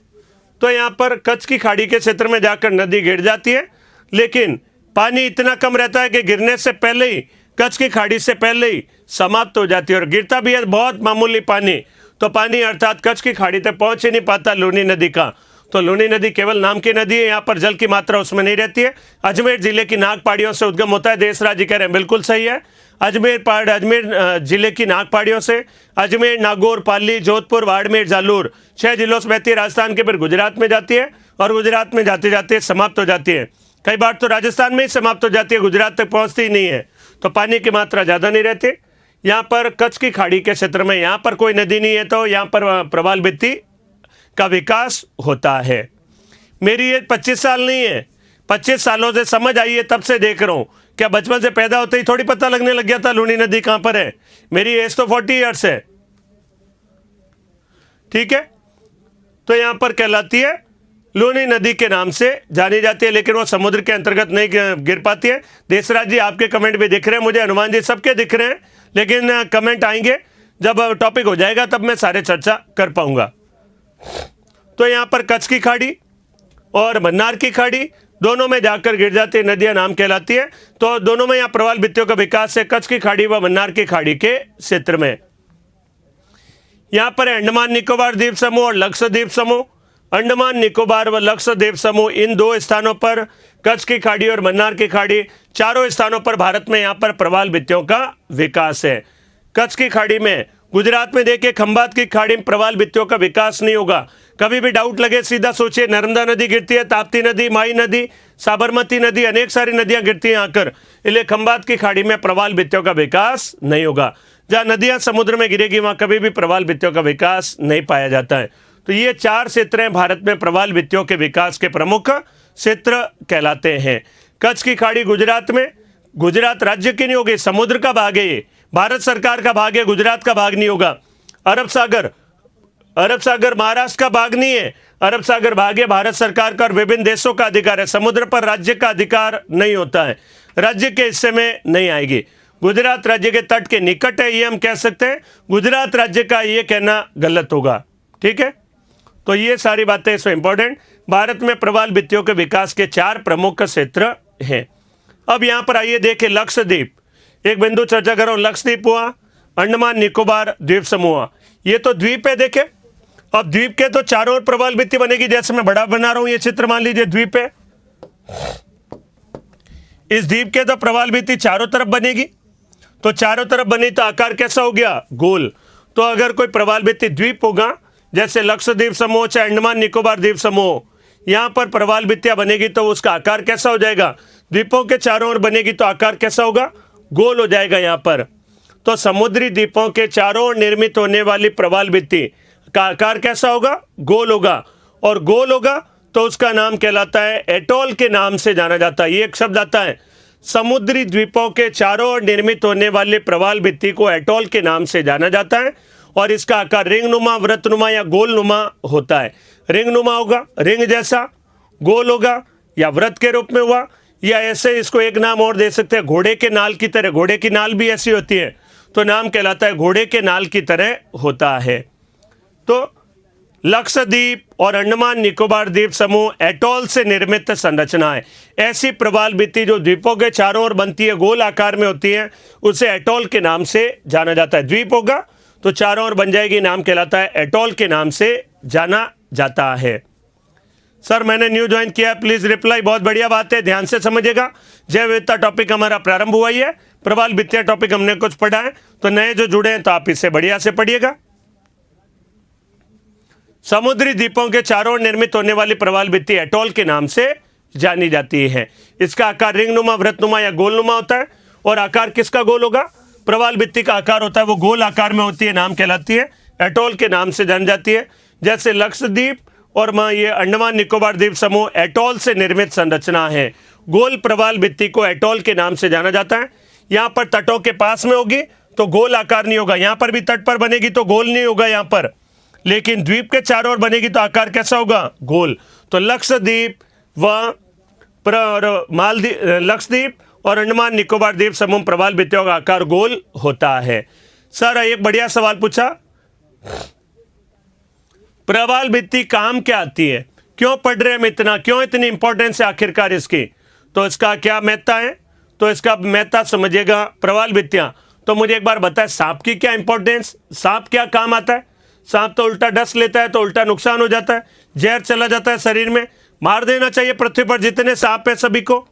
तो यहाँ पर कच्छ की खाड़ी के क्षेत्र में जाकर नदी गिर जाती है, लेकिन पानी इतना कम रहता है कि गिरने से पहले ही, कच्छ की खाड़ी से पहले ही समाप्त हो जाती है। और गिरता भी है बहुत मामूली पानी, तो पानी अर्थात कच्छ की खाड़ी तक पहुंच ही नहीं पाता लूनी नदी का। तो लूनी नदी केवल नाम की नदी है, यहाँ पर जल की मात्रा उसमें नहीं रहती है। अजमेर जिले की नाग पहाड़ियों से उद्गम होता है। देशराज जी कह रहे हैं बिल्कुल सही है, अजमेर जिले की नाग पहाड़ियों से अजमेर, नागौर, पाली, जोधपुर, बाड़मेर, जालोर 6 जिलों से बहती है राजस्थान के, फिर गुजरात में जाती है और गुजरात में जाते जाते समाप्त हो जाती है। कई बार तो राजस्थान में ही समाप्त हो जाती है, गुजरात तक पहुंचती ही नहीं है। तो पानी की मात्रा ज़्यादा नहीं रहती। यहाँ पर कच्छ की खाड़ी के क्षेत्र में यहाँ पर कोई नदी नहीं है, तो यहाँ पर प्रवाल भित्ति का विकास होता है। मेरी एज 25 साल नहीं है, 25 सालों से समझ आई है, तब से देख रहा हूँ। क्या बचपन से पैदा होते ही थोड़ी पता लगने लग गया था लूनी नदी कहाँ पर है? मेरी एज तो 40 ईयर्स है, ठीक है। तो यहाँ पर कहलाती है लूनी नदी के नाम से जानी जाती है, लेकिन वो समुद्र के अंतर्गत नहीं गिर पाती है। देशराज जी आपके कमेंट भी दिख रहे हैं मुझे, हनुमान जी सबके दिख रहे हैं, लेकिन कमेंट आएंगे जब टॉपिक हो जाएगा तब मैं सारे चर्चा कर पाऊंगा। तो यहाँ पर कच्छ की खाड़ी और मन्नार की खाड़ी दोनों में जाकर गिर जाती है, नदियाँ नाम कहलाती है। तो दोनों में यहाँ प्रवाल भित्तियों का विकास है, कच्छ की खाड़ी व मन्नार की खाड़ी के क्षेत्र में। यहाँ पर है अंडमान निकोबार द्वीप समूह और लक्षद्वीप समूह। अंडमान निकोबार व लक्षद्वीप समूह इन 2 स्थानों पर, कच्छ की खाड़ी और मन्नार की खाड़ी, चारों स्थानों पर भारत में यहाँ पर प्रवाल भित्तियों का विकास है। कच्छ की खाड़ी में, गुजरात में देखिए खंभात की खाड़ी में प्रवाल भित्तियों का विकास नहीं होगा। कभी भी डाउट लगे सीधा सोचिए, नर्मदा नदी गिरती है, ताप्ती नदी, माई नदी, साबरमती नदी, अनेक सारी नदियां गिरती हैं आकर, इसलिए खंभात की खाड़ी में प्रवाल भित्तियों का विकास नहीं होगा। जहाँ नदियां समुद्र में गिरेगी वहाँ कभी भी प्रवाल भित्तियों का विकास नहीं पाया जाता है। तो ये 4 क्षेत्र हैं भारत में प्रवाल भित्तियों के विकास के प्रमुख क्षेत्र कहलाते हैं। कच्छ की खाड़ी गुजरात में, गुजरात राज्य की नहीं होगी, समुद्र का भाग है ये, भारत सरकार का भाग है, गुजरात का भाग नहीं होगा। अरब सागर महाराष्ट्र का भाग नहीं है, अरब सागर भाग है भारत सरकार का और विभिन्न देशों का अधिकार है। समुद्र पर राज्य का अधिकार नहीं होता है, राज्य के हिस्से में नहीं आएगी। गुजरात राज्य के तट के निकट है, ये हम कह सकते हैं। गुजरात राज्य का ये कहना गलत होगा, ठीक है। तो ये सारी बातें इसमें इंपॉर्टेंट। भारत में प्रवाल भित्तियों के विकास के 4 प्रमुख क्षेत्र हैं। अब यहाँ पर आइए देखें लक्षद्वीप, एक बिंदु चर्चा कर रहा हूँ। लक्षद्वीप हुआ, अंडमान निकोबार द्वीप समूह, ये तो द्वीप है। देखें अब द्वीप के तो चारों ओर प्रवाल भित्ति बनेगी, जैसे मैं बड़ा बना रहा हूं ये चित्र, मान लीजिए द्वीप है, इस द्वीप के तो प्रवाल भित्ति चारों तरफ बनेगी। तो चारों तरफ बनी तो आकार कैसा हो गया, गोल। तो अगर कोई प्रवाल भित्ति द्वीप होगा, जैसे लक्षद्वीप समूह चाहे अंडमान निकोबार द्वीप समूह, यहां पर प्रवाल भित्तियां बनेगी तो उसका आकार कैसा हो जाएगा, द्वीपों के चारों ओर बनेगी तो आकार कैसा होगा, गोल हो जाएगा यहां पर। तो समुद्री द्वीपों के चारों ओर निर्मित होने वाली प्रवाल भित्ति का आकार कैसा होगा, गोल होगा। और गोल होगा तो उसका नाम कहलाता है एटोल के नाम से जाना जाता है। ये एक शब्द आता है, समुद्री द्वीपों के चारों ओर निर्मित होने वाले प्रवाल भित्ति को एटोल के नाम से जाना जाता है। और इसका आकार रिंगनुमा, वृत्तनुमा या गोलनुमा होता है। रिंगनुमा होगा, रिंग जैसा, गोल होगा या वृत्त के रूप में हुआ, या ऐसे इसको एक नाम और दे सकते हैं, घोड़े के नाल की तरह। घोड़े की नाल भी ऐसी होती है तो नाम कहलाता है घोड़े के नाल की तरह होता है। तो लक्षद्वीप और अंडमान निकोबार द्वीप समूह एटोल से निर्मित संरचना है। ऐसी प्रवाल भित्ति जो द्वीपों के चारों ओर बनती है, गोल आकार में होती है, उसे एटोल के नाम से जाना जाता है। द्वीप होगा तो चारों ओर बन जाएगी, नाम कहलाता है एटोल के नाम से जाना जाता है। सर मैंने न्यू ज्वाइन किया, प्लीज रिप्लाई। बहुत बढ़िया बात है, ध्यान से समझिएगा। जैव विविधता टॉपिक हमारा प्रारंभ हुआ ही है, प्रवाल भित्तियां टॉपिक हमने कुछ पढ़ा है, तो नए जो जुड़े हैं तो आप इससे बढ़िया से पढ़िएगा। समुद्री द्वीपों के चारों ओर निर्मित होने वाली प्रवाल भित्ति एटोल के नाम से जानी जाती है। इसका आकार रिंगनुमा, वृत्तनुमा या गोलनुमा होता है। और आकार किसका गोल होगा, प्रवाल भित्ति का आकार होता है वो गोल आकार में होती है, नाम कहलाती है एटोल के नाम से जानी जाती है। जैसे लक्षद्वीप और ये अंडमान निकोबार द्वीप समूह एटोल से निर्मित संरचना है। गोल प्रवाल भित्ति को एटोल के नाम से जाना जाता है। यहाँ पर तटों के पास में होगी तो गोल आकार नहीं होगा, यहाँ पर भी तट पर बनेगी तो गोल नहीं होगा यहाँ पर, लेकिन द्वीप के चारों ओर बनेगी तो आकार कैसा होगा, गोल। तो लक्षद्वीप व लक्षद्वीप और अंडमान निकोबार द्वीप समूह प्रवाल भित्तियों का आकार गोल होता है। सर एक बढ़िया सवाल पूछा, प्रवाल भित्ति काम क्या आती है, क्यों पढ़ रहे हैं इतना, क्यों इतनी इंपॉर्टेंस है आखिरकार इसकी, तो इसका क्या महत्ता है, तो इसका महत्ता समझिएगा। प्रवाल भित्तियां, तो मुझे एक बार बताए सांप की क्या इंपॉर्टेंस, सांप क्या काम आता है। सांप तो उल्टा डस लेता है तो उल्टा नुकसान हो जाता है, जहर चला जाता है शरीर में, मार देना चाहिए पृथ्वी पर जितने सांप है सभी को,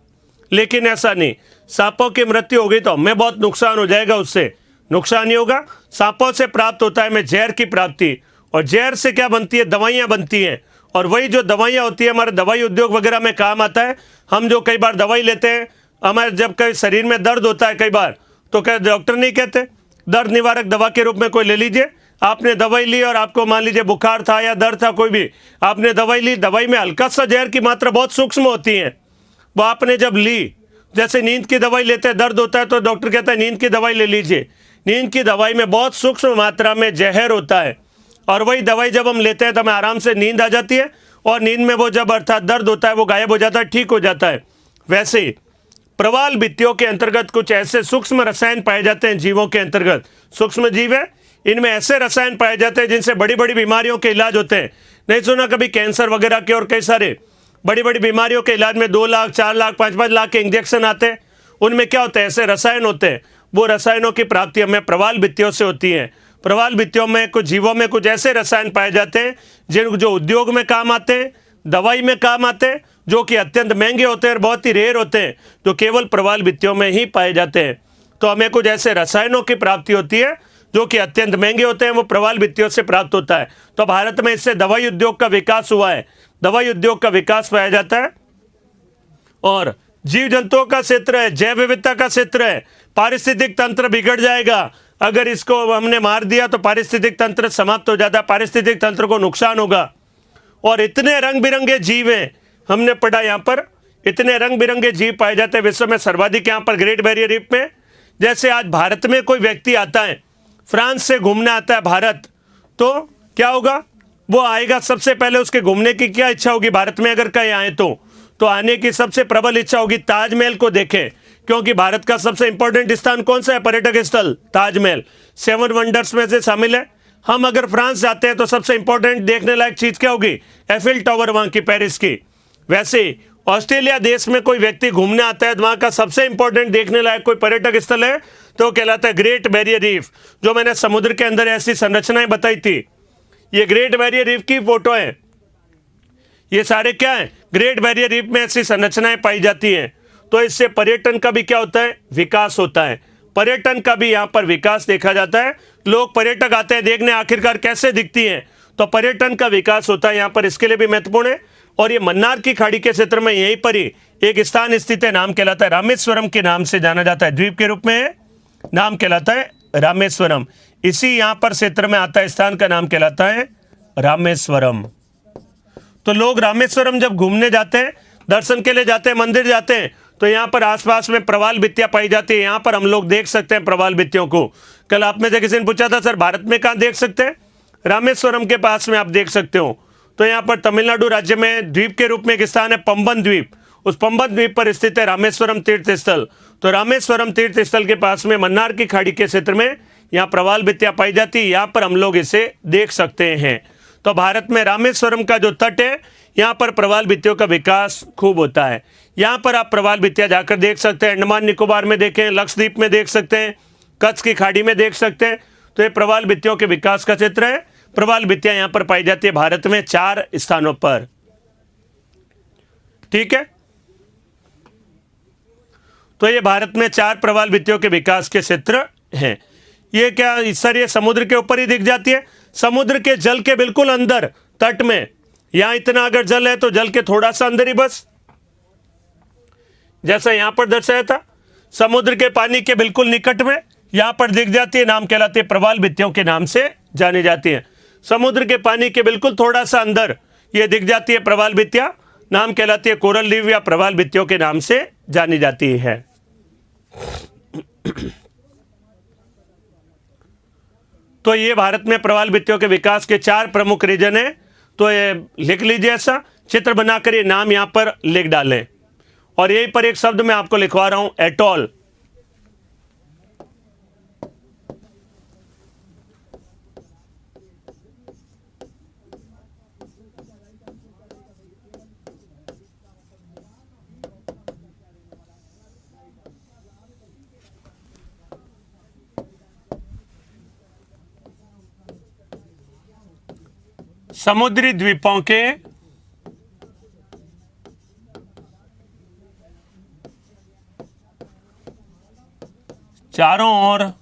लेकिन ऐसा नहीं। सांपों की मृत्यु हो गई तो हमें बहुत नुकसान हो जाएगा, उससे नुकसान नहीं होगा। सांपों से प्राप्त होता है हमें जहर की प्राप्ति, और जहर से क्या बनती है, दवाइयाँ बनती हैं, और वही जो दवाइयाँ होती है हमारे दवाई उद्योग वगैरह में काम आता है। हम जो कई बार दवाई लेते हैं, हमारे जब कई शरीर में दर्द होता है कई बार, तो क्या डॉक्टर नहीं कहते दर्द निवारक दवा के रूप में कोई ले लीजिए। आपने दवाई ली और आपको मान लीजिए बुखार था या दर्द था, कोई भी आपने दवाई ली, दवाई में हल्का सा जहर की मात्रा बहुत सूक्ष्म होती है, वो आपने जब ली, जैसे नींद की दवाई लेते हैं, दर्द होता है तो डॉक्टर कहता है नींद की दवाई ले लीजिए। नींद की दवाई में बहुत सूक्ष्म मात्रा में जहर होता है, और वही दवाई जब हम लेते हैं तो हमें आराम से नींद आ जाती है, और नींद में वो जब अर्थात दर्द होता है वो गायब हो जाता है, ठीक हो जाता है। वैसे ही प्रवाल भित्तियों के अंतर्गत कुछ ऐसे सूक्ष्म रसायन पाए जाते हैं, जीवों के अंतर्गत सूक्ष्म जीव है, इनमें ऐसे रसायन पाए जाते हैं जिनसे बड़ी बड़ी बीमारियों के इलाज होते हैं। नहीं सुना कभी कैंसर वगैरह के और कई सारे बड़ी बड़ी बीमारियों के इलाज में 2 लाख 4 लाख 5-5 लाख के इंजेक्शन आते हैं, उनमें क्या होता है, ऐसे रसायन होते हैं। वो रसायनों की प्राप्ति हमें प्रवाल भित्तियों से होती है। प्रवाल भित्तियों में कुछ जीवों में कुछ ऐसे रसायन पाए जाते हैं जो उद्योग में काम आते हैं, दवाई में काम आते हैं, जो कि अत्यंत महंगे होते हैं और बहुत ही रेयर होते हैं, जो केवल प्रवाल भित्तियों में ही पाए जाते हैं। तो हमें कुछ ऐसे रसायनों की प्राप्ति होती है जो कि अत्यंत महंगे होते हैं, वो प्रवाल भित्तियों से प्राप्त होता है। तो भारत में इससे दवाई उद्योग का विकास हुआ है, दवाई उद्योग का विकास पाया जाता है। और जीव जंतुओं का क्षेत्र है, जैव विविधता का क्षेत्र है, पारिस्थितिक तंत्र बिगड़ जाएगा अगर इसको हमने मार दिया तो पारिस्थितिक तंत्र समाप्त हो जाता है, पारिस्थितिक तंत्र को नुकसान होगा। और इतने रंग बिरंगे जीव हैं, हमने पढ़ा यहाँ पर इतने रंग बिरंगे जीव पाए जाते हैं विश्व में, सर्वाधिक यहाँ पर ग्रेट बैरियर रीफ में। जैसे आज भारत में कोई व्यक्ति आता है, फ्रांस से घूमने आता है भारत, तो क्या होगा, वो आएगा सबसे पहले उसके घूमने की क्या इच्छा होगी, भारत में अगर कहीं आए तो आने की सबसे प्रबल इच्छा होगी ताजमहल को देखें, क्योंकि भारत का सबसे इंपॉर्टेंट स्थान कौन सा है, पर्यटक स्थल ताजमहल 7 वंडर्स में से शामिल है। हम अगर फ्रांस जाते हैं तो सबसे इंपॉर्टेंट देखने लायक चीज क्या होगी, एफिल टावर वहां की, पेरिस की। वैसे ऑस्ट्रेलिया देश में कोई व्यक्ति घूमने आता है तो वहां का सबसे इंपॉर्टेंट देखने लायक कोई पर्यटक स्थल है तो कहलाता है ग्रेट बैरियर रीफ। जो मैंने समुद्र के अंदर ऐसी संरचनाएं बताई थी, ये ग्रेट बैरियर रीफ की फोटो है। ये सारे क्या है, ग्रेट बैरियर रीफ में ऐसी संरचनाएं पाई जाती हैं। तो इससे पर्यटन का भी क्या होता है, विकास होता है। पर्यटन का भी यहाँ पर विकास देखा जाता है। लोग पर्यटक आते हैं देखने आखिरकार कैसे दिखती हैं, तो पर्यटन का विकास होता है यहाँ पर, इसके लिए भी महत्वपूर्ण है। और ये मन्नार की खाड़ी के क्षेत्र में यहीं पर ही एक स्थान स्थित है, नाम कहलाता है रामेश्वरम के नाम से जाना जाता है, द्वीप के रूप में है, नाम कहलाता है रामेश्वरम। इसी यहाँ पर क्षेत्र में आता है, स्थान का नाम कहलाता है रामेश्वरम। तो लोग रामेश्वरम जब घूमने जाते हैं, दर्शन के लिए जाते हैं, मंदिर जाते हैं, तो यहाँ पर आसपास में प्रवाल भित्तियां पाई जाती है। यहाँ पर हम लोग देख सकते हैं प्रवाल भित्तियों को। कल आप में से किसी ने पूछा था सर भारत में कहाँ देख सकते हैं, रामेश्वरम के पास में आप देख सकते हो। तो यहाँ पर तमिलनाडु राज्य में द्वीप के रूप में एक स्थान है पंबन द्वीप, उस पंबन द्वीप पर स्थित है रामेश्वरम तीर्थ स्थल। तो रामेश्वरम तीर्थ स्थल के पास में मन्नार की खाड़ी के क्षेत्र में यहाँ प्रवाल भित्तियां पाई जाती है, यहाँ पर हम लोग इसे देख सकते हैं। तो भारत में रामेश्वरम का जो तट है, यहाँ पर प्रवाल भित्तियों का विकास खूब होता है। यहाँ पर आप प्रवाल भित्तियां जाकर देख सकते हैं, अंडमान निकोबार में देखें, लक्षद्वीप में देख सकते हैं, कच्छ की खाड़ी में देख सकते हैं। तो ये प्रवाल भित्तियों के विकास का क्षेत्र है। प्रवाल भित्तियां यहाँ पर पाई जाती है भारत में 4 स्थानों पर। ठीक है, तो ये भारत में 4 प्रवाल भित्तियों के विकास के क्षेत्र हैं। ये क्या सर, ये समुद्र के ऊपर ही दिख जाती है, समुद्र के जल के बिल्कुल अंदर तट में। यहां इतना अगर जल है तो जल के थोड़ा सा अंदर ही बस, जैसा यहां पर दर्शाया था, समुद्र के पानी के बिल्कुल निकट में यहां पर दिख जाती है, नाम कहलाती है प्रवाल भित्तियों के नाम से जानी जाती है। समुद्र के पानी के बिल्कुल थोड़ा सा अंदर ये दिख जाती है प्रवाल भित्तियां, नाम कहलाती है कोरल रीफ या प्रवाल भित्तियों के नाम से जानी जाती है। तो ये भारत में प्रवाल भित्तियों के विकास के 4 प्रमुख रीजन है। तो ये लिख लीजिए, ऐसा चित्र बनाकर ये नाम यहां पर लिख डालें। और यहीं पर एक शब्द मैं आपको लिखवा रहा हूं, एटॉल। समुद्री द्वीपों के चारों ओर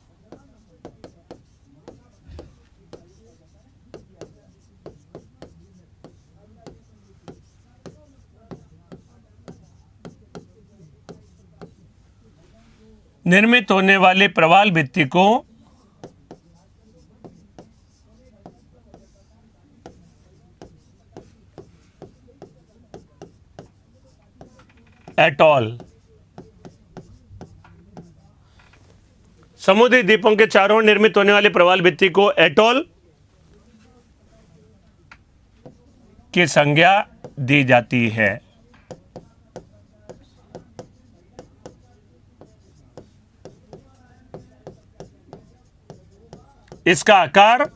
निर्मित होने वाली प्रवाल भित्ति को एटॉल, समुद्री द्वीपों के चारों ओर निर्मित होने वाली प्रवाल भित्ति को एटॉल की संज्ञा दी जाती है। इसका आकार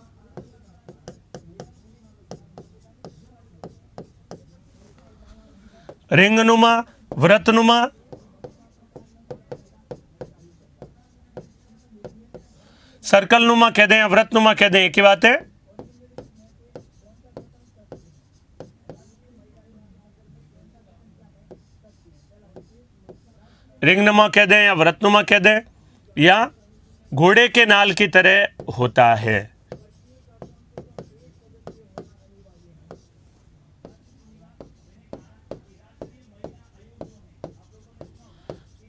रिंगनुमा, वृत्तनुमा, सर्कलनुमा कह दें या वृत्तनुमा कह दें, एक ही बात है। रिंगनुमा कह दें या वृत्तनुमा कह दें, या घोड़े के नाल की तरह होता है।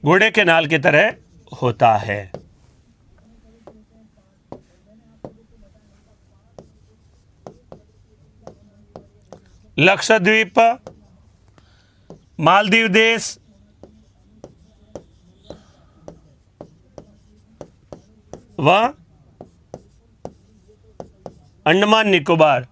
घोड़े के नाल की तरह होता है। लक्षद्वीप, मालदीव देश, व अंडमान निकोबार।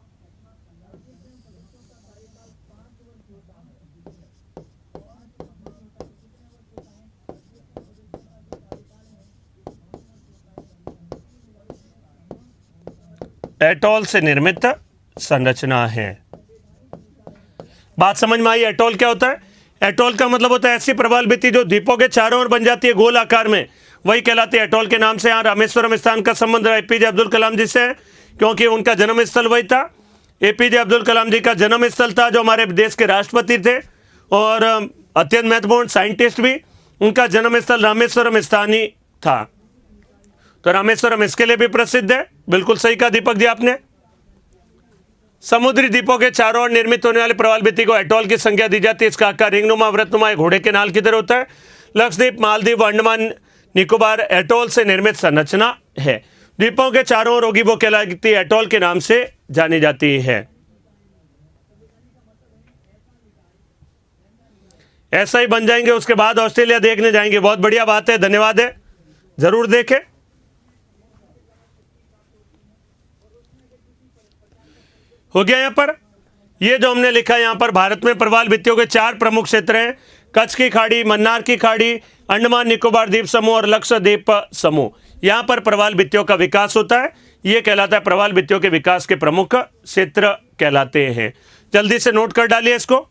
एटॉल से निर्मित संरचना है। बात समझ में आई? एटॉल क्या होता है? एटॉल का मतलब होता है ऐसी प्रवाल भित्ति जो द्वीपों के चारों ओर बन जाती है गोल आकार में, वही कहलाती है एटॉल। के नाम से यहाँ रामेश्वरम स्थान का संबंध एपीजे अब्दुल कलाम जी से है, क्योंकि उनका जन्म स्थल वही था। एपीजे अब्दुल कलाम जी का जन्म स्थल था, जो हमारे देश के राष्ट्रपति थे और अत्यंत महत्वपूर्ण साइंटिस्ट भी। उनका जन्म स्थल रामेश्वरम स्थान ही था। तो रामेश्वरम इसके लिए भी प्रसिद्ध है। बिल्कुल सही कहा दीपक जी आपने। समुद्री द्वीपों के चारों ओर निर्मित होने वाली प्रवाल भित्ति को एटॉल की संज्ञा दी जाती है। इसका आकार रिंगनुमा, वृत्तनुमा, घोड़े के नाल की तरह होता है। लक्षद्वीप, मालदीव, अंडमान निकोबार एटॉल से निर्मित संरचना है। द्वीपों के चारों ओर होगी वो कहलाती है एटॉल के नाम से जानी जाती है। ऐसा ही बन जाएंगे, उसके बाद ऑस्ट्रेलिया देखने जाएंगे। बहुत बढ़िया बात है, धन्यवाद है, जरूर देखें। हो गया। यहां पर ये जो हमने लिखा है, यहां पर भारत में प्रवाल भित्तियों के 4 प्रमुख क्षेत्र हैं: कच्छ की खाड़ी, मन्नार की खाड़ी, अंडमान निकोबार द्वीप समूह और लक्षद्वीप समूह। यहां पर प्रवाल भित्तियों का विकास होता है। यह कहलाता है प्रवाल भित्तियों के विकास के प्रमुख क्षेत्र कहलाते हैं। जल्दी से नोट कर डालिए इसको।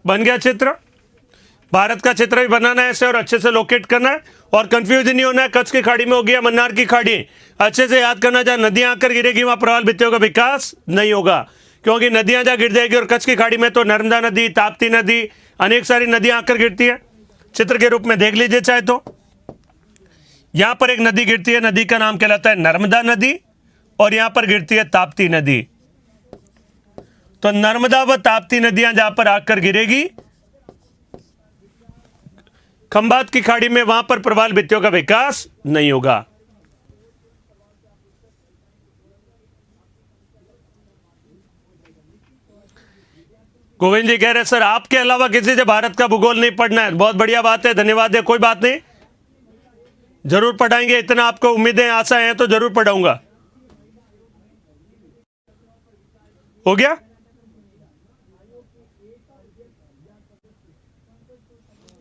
बन गया चित्र। भारत का चित्र भी बनाना है ऐसे और अच्छे से लोकेट करना है और कंफ्यूज नहीं होना है। कच्छ की खाड़ी में हो गया, मन्नार की खाड़ी अच्छे से याद करना। जहां नदियां आकर गिरेगी वहां प्रवाल भित्तियों का विकास नहीं होगा, क्योंकि नदियां जहां गिर जाएगी। और कच्छ की खाड़ी में तो नर्मदा नदी, ताप्ती नदी, अनेक सारी नदियां आकर गिरती है। चित्र के रूप में देख लीजिए चाहे तो। यहां पर एक नदी गिरती है, नदी का नाम कहलाता है नर्मदा नदी, और यहां पर गिरती है ताप्ती नदी। तो नर्मदा व ताप्ती नदियां जहां पर आकर गिरेगी खंभात की खाड़ी में, वहां पर प्रवाल भित्तियों का विकास नहीं होगा। गोविंद जी कह रहे सर आपके अलावा किसी से भारत का भूगोल नहीं पढ़ना है। बहुत बढ़िया बात है, धन्यवाद है। कोई बात नहीं, जरूर पढ़ाएंगे। इतना आपको उम्मीदें आशा है तो जरूर पढ़ाऊंगा। हो गया।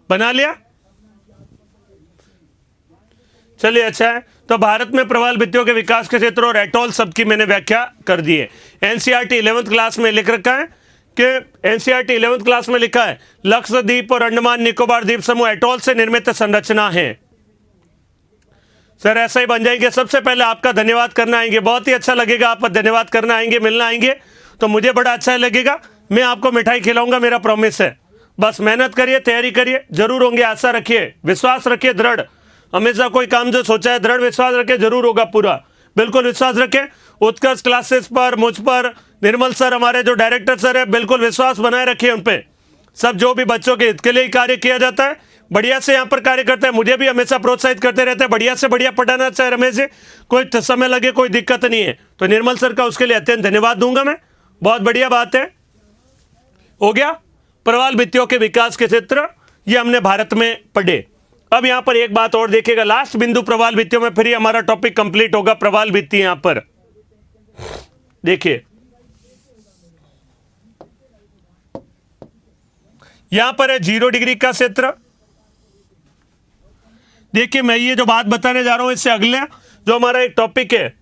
बना लिया। चलिए अच्छा है। तो भारत में प्रवाल भित्तियों के विकास के क्षेत्र और एटॉल सबकी मैंने व्याख्या कर दी है। एनसीईआरटी 11th क्लास में लिख रखा है कि एनसीईआरटी 11th क्लास में लिखा है लक्षद्वीप और अंडमान निकोबार द्वीप समूह एटॉल से निर्मित संरचना है। सर ऐसा ही बन जाएंगे। सबसे पहले आपका धन्यवाद करना आएंगे, बहुत ही अच्छा लगेगा। आप धन्यवाद करना आएंगे, मिलना आएंगे तो मुझे बड़ा अच्छा लगेगा। मैं आपको मिठाई खिलाऊंगा, मेरा प्रॉमिस है। बस मेहनत करिए, तैयारी करिए, जरूर होंगे। आशा रखिए, विश्वास रखिए दृढ़। हमेशा कोई काम जो सोचा है दृढ़ विश्वास रखे, जरूर होगा पूरा। बिल्कुल विश्वास रखें उत्कर्ष क्लासेस पर, मुझ पर, निर्मल सर हमारे जो डायरेक्टर सर है, बिल्कुल विश्वास बनाए रखिए उन पे। सब जो भी बच्चों के हित के लिए कार्य किया जाता है, बढ़िया से यहाँ पर कार्य करते हैं। मुझे भी हमेशा प्रोत्साहित करते रहते हैं, बढ़िया से बढ़िया पढ़ाना चाहे रमेश जी, कोई समय लगे कोई दिक्कत नहीं है। तो निर्मल सर का उसके लिए अत्यंत धन्यवाद दूंगा मैं। बहुत बढ़िया बात है। हो गया। प्रवाल भित्तियों के विकास के क्षेत्र ये हमने भारत में पढ़े। अब यहां पर एक बात और देखिएगा, लास्ट बिंदु प्रवाल भित्तियों में, फिर ही हमारा टॉपिक कंप्लीट होगा। प्रवाल भित्ति यहां पर देखिए, यहां पर है 0 डिग्री का क्षेत्र। देखिए मैं ये जो बात बताने जा रहा हूं, इससे अगले जो हमारा एक टॉपिक है,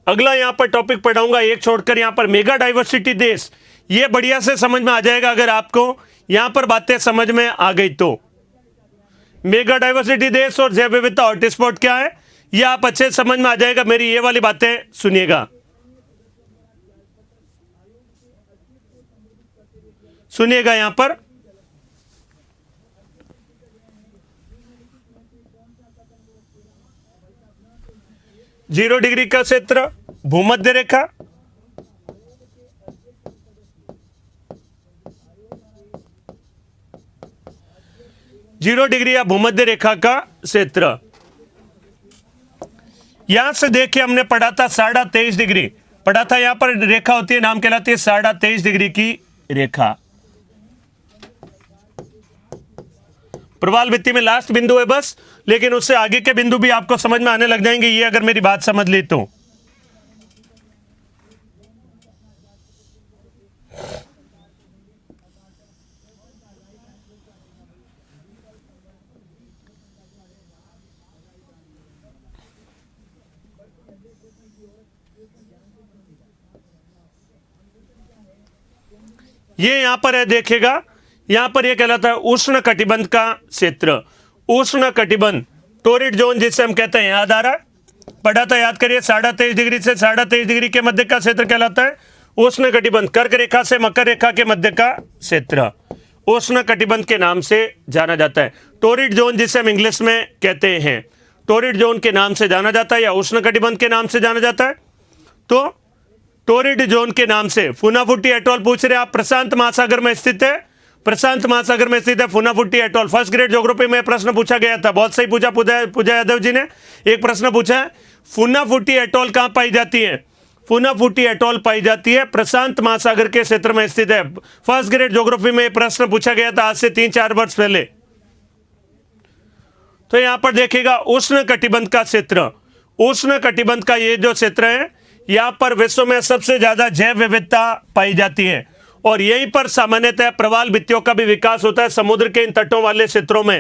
अगला यहां पर टॉपिक पढ़ाऊंगा एक छोड़कर। यहां पर मेगा डाइवर्सिटी देश, ये बढ़िया से समझ में आ जाएगा अगर आपको यहां पर बातें समझ में आ गई तो। मेगा डाइवर्सिटी देश और जैव विविधता हॉटस्पॉट क्या है, ये आप अच्छे समझ में आ जाएगा। मेरी ये वाली बातें सुनिएगा, सुनिएगा। यहां पर जीरो डिग्री का क्षेत्र, भूमध्य रेखा, 0 डिग्री या भूमध्य रेखा का क्षेत्र। यहां से देखिए हमने पढ़ा था 23.5 डिग्री पढ़ा था, यहां पर रेखा होती है, नाम कहलाती है 23.5 डिग्री की रेखा। प्रवाल भित्ति में लास्ट बिंदु है बस, लेकिन उससे आगे के बिंदु भी आपको समझ में आने लग जाएंगे, ये अगर मेरी बात समझ ली तो। ये यहां पर है, देखिएगा यहां पर ये कहलाता है उष्ण कटिबंध का क्षेत्र। उष्ण कटिबंध, टोरिड जोन जिसे हम कहते हैं, याद आ रहा है, पढ़ा था, याद करिए। 23.5 डिग्री से 23.5 डिग्री के मध्य का क्षेत्र कहलाता है उष्ण कटिबंध। कर्क रेखा से मकर रेखा के मध्य का क्षेत्र उष्ण कटिबंध के नाम से जाना जाता है। टोरिड जोन जिसे हम इंग्लिश में कहते हैं, टोरिड जोन के नाम से जाना जाता है या उष्ण कटिबंध के नाम से जाना जाता है। तो टोरिड जोन के नाम से फुनाफुटी एटॉल पूछ रहे आप, प्रशांत महासागर में स्थित है, प्रशांत महासागर में स्थित है फुनाफुटी एटॉल। फर्स्ट ग्रेड ज्योग्राफी में प्रश्न पूछा गया था, बहुत सही पूछा पूजा यादव जी ने एक प्रश्न पूछा है, फुनाफुटी एटॉल कहां पाई जाती है? फुनाफुटी एटॉल पाई जाती है प्रशांत महासागर के क्षेत्र में स्थित है। फर्स्ट ग्रेड ज्योग्राफी में प्रश्न पूछा गया था आज से 3-4 वर्ष पहले। तो यहां पर देखिएगा उष्ण कटिबंध का क्षेत्र, उष्ण कटिबंध का ये जो क्षेत्र है, यहां पर विश्व में सबसे ज्यादा जैव विविधता पाई जाती है और यहीं पर सामान्यतः प्रवाल भित्तियों का भी विकास होता है। समुद्र के इन तटों वाले क्षेत्रों में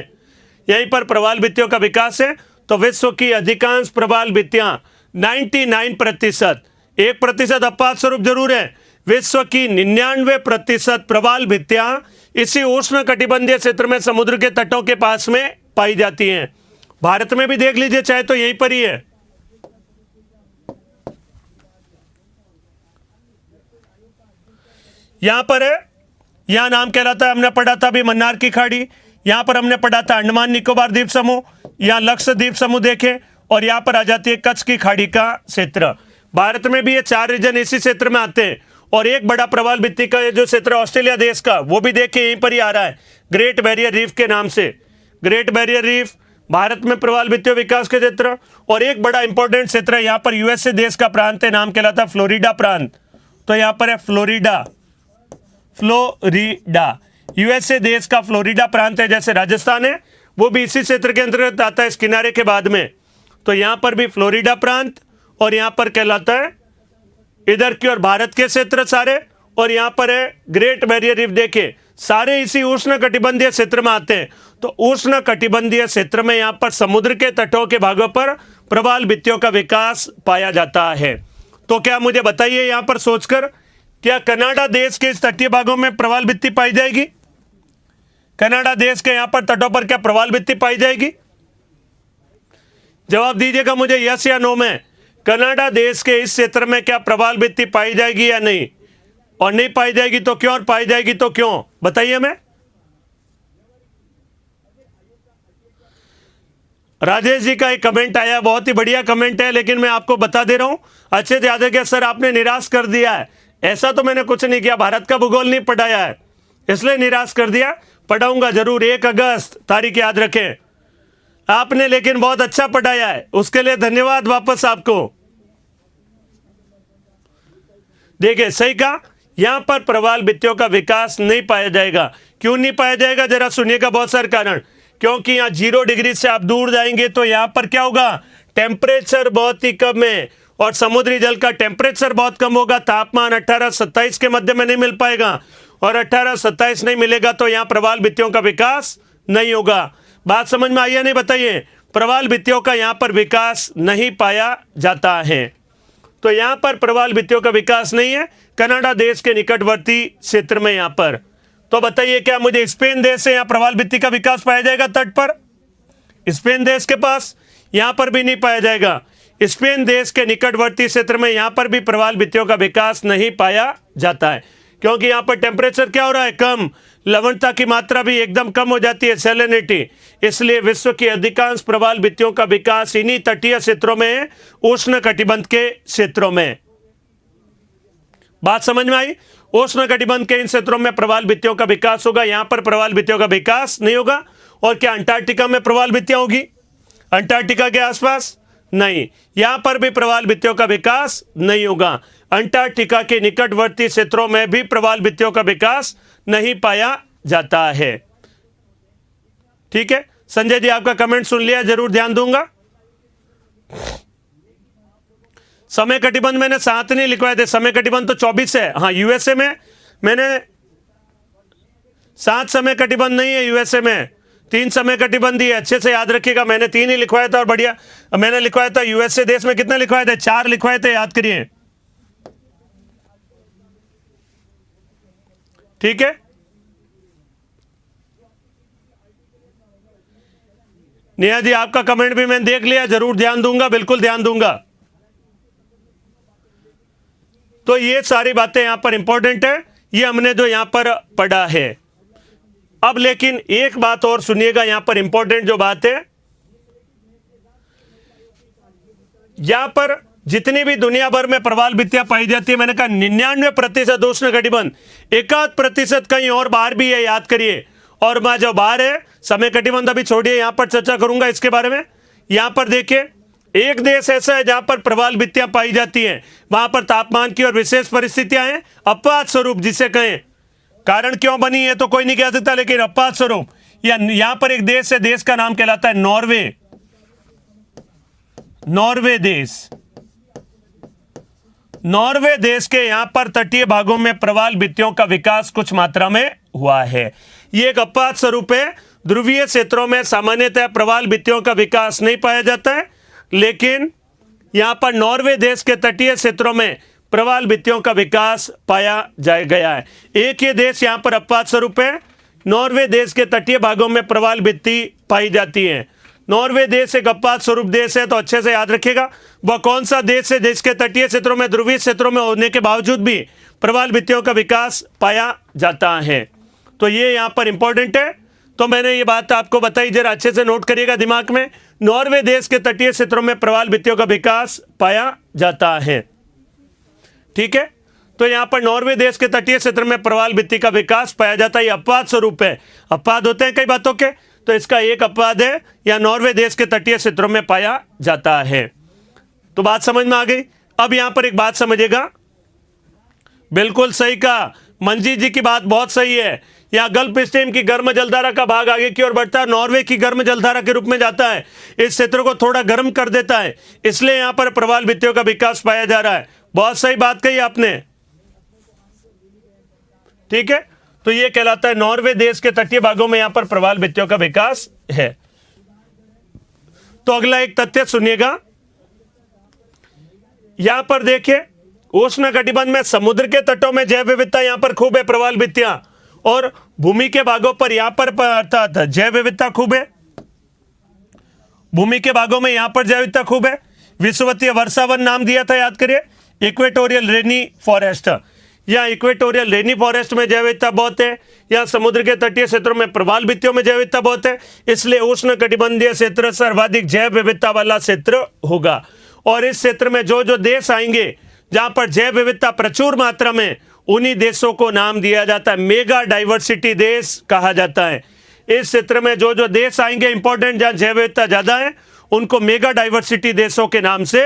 यहीं पर प्रवाल भित्तियों का विकास है। तो विश्व की अधिकांश प्रवाल भित्तियां 99%, 1% अपवाद स्वरूप जरूर है, विश्व की 99% प्रवाल भित्तियां इसी उष्ण कटिबंधीय क्षेत्र में समुद्र के तटों के पास में पाई जाती हैं। भारत में भी देख लीजिए चाहे तो यहीं पर ही है। यहां पर है, यहां नाम कहलाता है, हमने पढ़ा था अभी मन्नार की खाड़ी, यहां पर हमने पढ़ा था अंडमान निकोबार द्वीप समूह, यहां लक्षद्वीप समूह देखें, और यहां पर आ जाती है कच्छ की खाड़ी का क्षेत्र। भारत में भी ये 4 रीजन इसी क्षेत्र में आते हैं और एक बड़ा प्रवाल भित्ति का जो क्षेत्र ऑस्ट्रेलिया देश का, वो भी देखिए यहीं पर ही आ रहा है, ग्रेट बैरियर रीफ के नाम से। ग्रेट बैरियर रीफ भारत में प्रवाल भित्तियों विकास के क्षेत्र। और एक बड़ा इंपॉर्टेंट क्षेत्र है, यहाँ पर यूएसए देश का प्रांत है, नाम कहलाता फ्लोरिडा प्रांत। तो यहाँ पर है फ्लोरिडा, फ्लोरिडा यूएसए देश का फ्लोरिडा प्रांत है। जैसे राजस्थान है वो भी इसी क्षेत्र के अंतर्गत आता है, इस किनारे के बाद में। तो यहाँ पर भी फ्लोरिडा प्रांत और यहाँ पर कहलाता है इधर की ओर भारत के क्षेत्र सारे, और यहाँ पर है ग्रेट बैरियर रीफ। देखिए सारे इसी उष्ण कटिबंधीय क्षेत्र में आते हैं। तो उष्ण कटिबंधीय क्षेत्र में यहाँ पर समुद्र के तटों के भागों पर प्रवाल भित्तियों का विकास पाया जाता है। तो क्या मुझे बताइए यहाँ पर सोचकर, क्या कनाडा देश के इस तटीय भागों में प्रवाल भित्ति पाई जाएगी? कनाडा देश के यहां पर तटों पर क्या प्रवाल भित्ति पाई जाएगी? जवाब दीजिएगा मुझे यस या नो में। कनाडा देश के इस क्षेत्र में क्या प्रवाल भित्ति पाई जाएगी या नहीं? और नहीं पाई जाएगी तो क्यों, और पाई जाएगी तो क्यों, बताइए। मैं राजेश जी का एक कमेंट आया, बहुत ही बढ़िया कमेंट है, लेकिन मैं आपको बता दे रहा हूं अच्छे से याद है कि सर आपने निराश कर दिया है। ऐसा तो मैंने कुछ नहीं किया, भारत का भूगोल नहीं पढ़ाया है इसलिए निराश कर दिया। पढ़ाऊंगा जरूर, 1 अगस्त तारीख याद रखें आपने, लेकिन बहुत अच्छा पढ़ाया है, उसके लिए धन्यवाद वापस आपको। देखिए सही कहा, यहां पर प्रवाल भित्तियों का विकास नहीं पाया जाएगा। क्यों नहीं पाया जाएगा जरा सुनिएगा, बहुत सारे कारण। क्योंकि यहाँ 0 डिग्री से आप दूर जाएंगे तो यहां पर क्या होगा, टेम्परेचर बहुत ही कम है और समुद्री जल का टेम्परेचर बहुत कम होगा। तापमान 18-27 के मध्य में नहीं मिल पाएगा, और 18-27 नहीं मिलेगा तो यहाँ प्रवाल भित्तियों का विकास नहीं होगा। बात समझ में आई या नहीं बताइए? प्रवाल भित्तियों का यहाँ पर विकास नहीं पाया जाता है। तो यहाँ पर प्रवाल भित्तियों का विकास नहीं है कनाडा देश के निकटवर्ती क्षेत्र में यहाँ पर। तो बताइए क्या मुझे स्पेन देश से यहाँ प्रवाल भित्ति का विकास पाया जाएगा तट पर? स्पेन देश के पास यहाँ पर भी नहीं पाया जाएगा। स्पेन देश के निकटवर्ती क्षेत्र में यहाँ पर भी प्रवाल भित्तियों का विकास नहीं पाया जाता है, क्योंकि यहाँ पर टेम्परेचर क्या हो रहा है, कम, लवणता की मात्रा भी एकदम कम हो जाती है, सैलिनिटी। इसलिए विश्व की अधिकांश प्रवाल भित्तियों का विकास इन्हीं तटीय क्षेत्रों में है, उष्ण कटिबंध के क्षेत्रों में। बात समझ में आई? उष्ण कटिबंध के इन क्षेत्रों में प्रवाल भित्तियों का विकास होगा, यहाँ पर प्रवाल भित्तियों का विकास नहीं होगा। और क्या अंटार्कटिका में प्रवाल भित्तियां होगी? अंटार्कटिका के आसपास नहीं, यहां पर भी प्रवाल भित्तियों का विकास नहीं होगा। अंटार्कटिका के निकटवर्ती क्षेत्रों में भी प्रवाल भित्तियों का विकास नहीं पाया जाता है। ठीक है संजय जी, आपका कमेंट सुन लिया, जरूर ध्यान दूंगा। समय कटिबंध मैंने 7 नहीं लिखवाए थे, समय कटिबंध तो 24 है। हाँ, यूएसए में मैंने 7 समय कटिबंध नहीं है, यूएसए में 3 समय कटिबंध ही है, अच्छे से याद रखिएगा। मैंने 3 ही लिखवाया था और बढ़िया मैंने लिखवाया था। यूएसए देश में कितने लिखवाए थे? 4 लिखवाए थे, याद करिए। ठीक है, नेहा जी आपका कमेंट भी मैंने देख लिया, जरूर ध्यान दूंगा, बिल्कुल ध्यान दूंगा। तो ये सारी बातें यहां पर इंपॉर्टेंट है, ये हमने जो यहां पर पढ़ा है। अब लेकिन एक बात और सुनिएगा, यहां पर इंपॉर्टेंट जो बात है, यहां पर जितनी भी दुनिया भर में प्रवाल भित्तियां पाई जाती है, मैंने कहा 99% उष्ण कटिबंध, 1% कहीं और बाहर भी है, याद करिए। और मैं जो बाहर है समय कटिबंध अभी छोड़िए, यहां पर चर्चा करूंगा इसके बारे में। यहां पर देखिए, एक देश ऐसा है जहां पर प्रवाल भित्तियां पाई जाती हैं, वहां पर तापमान की और विशेष परिस्थितियां हैं, अपवाद स्वरूप जिसे कहें। कारण क्यों बनी है तो कोई नहीं कह सकता, लेकिन अपवाद स्वरूप यहां पर एक देश है, देश का नाम कहलाता है नॉर्वे। नॉर्वे देश, नॉर्वे देश के यहां पर तटीय भागों में प्रवाल भित्तियों का विकास कुछ मात्रा में हुआ है। यह एक अपवाद स्वरूप है। ध्रुवीय क्षेत्रों में सामान्यतः प्रवाल भित्तियों का विकास नहीं पाया जाता है, लेकिन यहां पर नॉर्वे देश के तटीय क्षेत्रों में प्रवाल भित्तियों का विकास पाया गया है। एक ये देश यहां पर अपवाद स्वरूप है, नॉर्वे देश के तटीय भागों में प्रवाल भित्ति पाई जाती है। नॉर्वे देश एक अपवाद स्वरूप देश है, तो अच्छे से याद रखिएगा वह कौन सा देश है जिसके तटीय क्षेत्रों में, ध्रुवीय क्षेत्रों में होने के बावजूद भी प्रवाल भित्तियों का विकास पाया जाता है। तो ये यहां पर इंपॉर्टेंट है। तो मैंने ये बात आपको बताई, जरा अच्छे से नोट करिएगा दिमाग में। नॉर्वे देश के तटीय क्षेत्रों में प्रवाल भित्तियों का विकास पाया जाता है। ठीक है, तो यहां पर नॉर्वे देश के तटीय क्षेत्र में प्रवाल भित्ति का विकास पाया जाता है, ये अपवाद स्वरूप है। अपवाद होते हैं कई बातों के, तो इसका एक अपवाद है, या नॉर्वे देश के तटीय क्षेत्रों में पाया जाता है। तो बात समझ में आ गई। अब यहां पर एक बात समझिएगा, बिल्कुल सही कहा मंजीत जी की बात बहुत सही है। यहाँ गल्फ स्ट्रीम की गर्म जलधारा का भाग आगे की ओर बढ़ता है, नॉर्वे की गर्म जलधारा के रूप में जाता है, इस क्षेत्र को थोड़ा गर्म कर देता है, इसलिए यहाँ पर प्रवाल भित्तियों का विकास पाया जा रहा है। बहुत सही बात कही आपने। ठीक है, तो ये कहलाता है नॉर्वे देश के तटीय भागों में यहाँ पर प्रवाल भित्तियों का विकास है। तो अगला एक तथ्य सुनिएगा, यहां पर देखिए उष्ण कटिबंध में समुद्र के तटों में जैव विविधता यहां पर खूब है, प्रवाल भित्तियां, और भूमि के भागों पर यहां पर अर्थात जैव विविधता खूब है। भूमि के भागों में यहां पर जैव विविधता खूब है। विषुवतीय वर्षावन नाम दिया था, याद करिए, इक्वेटोरियल रेनी फॉरेस्ट। या इक्वेटोरियल रेनी फॉरेस्ट में जैव विविधता बहुत है, या समुद्र के तटीय क्षेत्रों में प्रवाल भित्तियों में जैव विविधता बहुत है, इसलिए उष्ण कटिबंधीय क्षेत्र सर्वाधिक जैव विविधता वाला क्षेत्र होगा। और इस क्षेत्र में जो जो देश आएंगे जहां पर जैव विविधता प्रचुर मात्रा में, उन्हीं देशों को नाम दिया जाता है, मेगा डाइवर्सिटी देश कहा जाता है। इस क्षेत्र में जो जो देश आएंगे इंपॉर्टेंट, जहां जैव विविधता ज्यादा है, उनको मेगा डाइवर्सिटी देशों के नाम से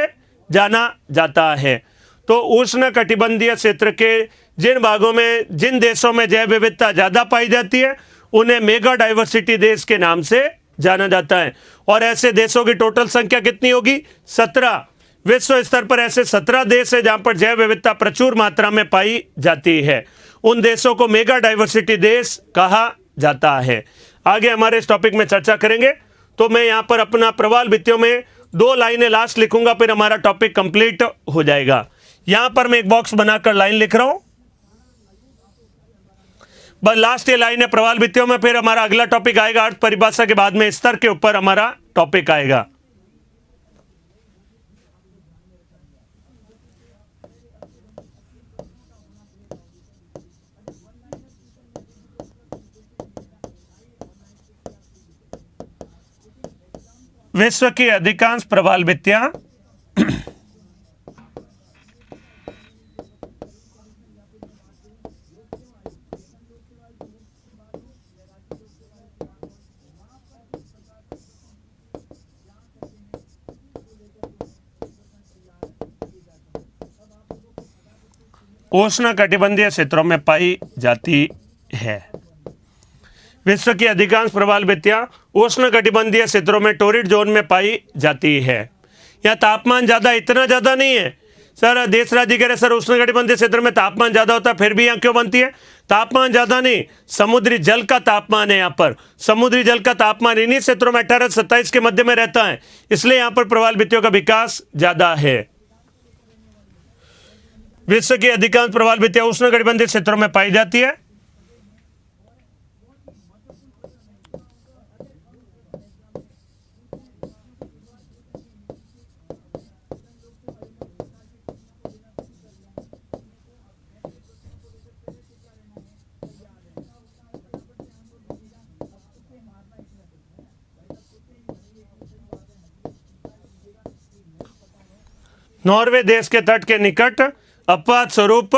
जाना जाता है। तो उष्ण कटिबंधीय क्षेत्र के जिन भागों में, जिन देशों में जैव विविधता ज्यादा पाई जाती है, उन्हें मेगा डाइवर्सिटी देश के नाम से जाना जाता है। और ऐसे देशों की टोटल संख्या कितनी होगी? 17। विश्व स्तर पर ऐसे 17 देश है जहां पर जैव विविधता प्रचुर मात्रा में पाई जाती है। उन देशों को मेगा डाइवर्सिटी देश कहा जाता है। आगे हमारे इस टॉपिक में चर्चा करेंगे। तो मैं यहां पर अपना प्रवाल भित्तियों में 2 लाइनें लास्ट लिखूंगा, फिर हमारा टॉपिक कंप्लीट हो जाएगा। यहां पर मैं एक बॉक्स बनाकर लाइन लिख रहा हूं, बस लास्ट ये लाइन है प्रवाल भित्तियों में, फिर हमारा अगला टॉपिक आएगा अर्थ परिभाषा के बाद में, स्तर के ऊपर हमारा टॉपिक आएगा। विश्व की अधिकांश प्रवाल भित्तियां उष्ण कटिबंधीय क्षेत्रों में पाई जाती है। विश्व की अधिकांश प्रवालभित्तियां उष्ण कटिबंधीय क्षेत्रों में टोरिड जोन में पाई जाती है। यहाँ तापमान ज़्यादा, इतना ज़्यादा नहीं है सर। देश राज्य कह रहे सर उष्ण कटिबंधीय क्षेत्र में तापमान ज़्यादा होता है, फिर भी यहाँ क्यों बनती है? तापमान ज़्यादा नहीं, समुद्री जल का तापमान है। यहाँ पर समुद्री जल का तापमान इन्हीं क्षेत्रों में 18 से 27 के मध्य में रहता है, इसलिए यहाँ पर प्रवालभित्तियों का विकास ज़्यादा है। विश्व की अधिकांश प्रवालभित्तियां उष्ण कटिबंधीय क्षेत्रों में पाई जाती है। नॉर्वे देश के तट के निकट अपवाद स्वरूप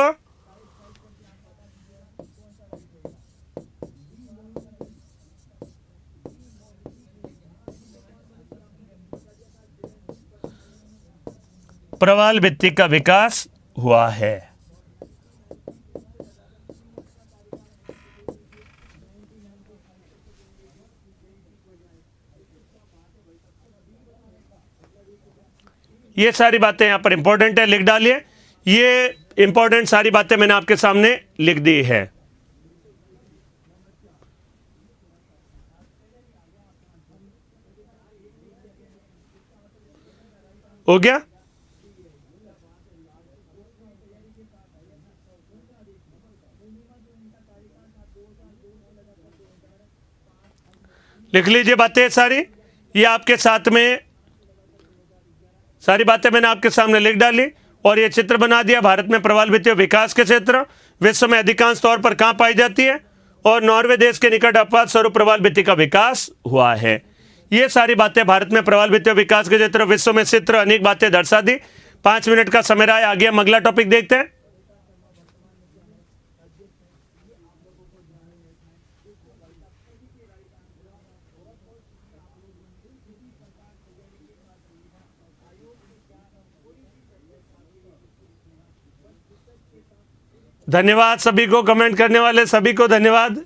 प्रवालभित्ति का विकास हुआ है। ये सारी बातें यहां पर इंपॉर्टेंट है, लिख डालिए। ये इंपॉर्टेंट सारी बातें मैंने आपके सामने लिख दी है। हो गया? लिख लीजिए बातें सारी। ये आपके साथ में सारी बातें मैंने आपके सामने लिख डाली और ये चित्र बना दिया। भारत में प्रवालभित्तियों विकास के क्षेत्र विश्व में अधिकांश तौर पर कहां पाई जाती है, और नॉर्वे देश के निकट अपवाद स्वरूप प्रवालभित्ति का विकास हुआ है। ये सारी बातें भारत में प्रवालभित्तियों विकास के क्षेत्र विश्व में चित्र अनेक बातें दर्शा दी। 5 मिनट का समय रहा है, आगे हम अगला टॉपिक देखते हैं। धन्यवाद सभी को, कमेंट करने वाले सभी को धन्यवाद।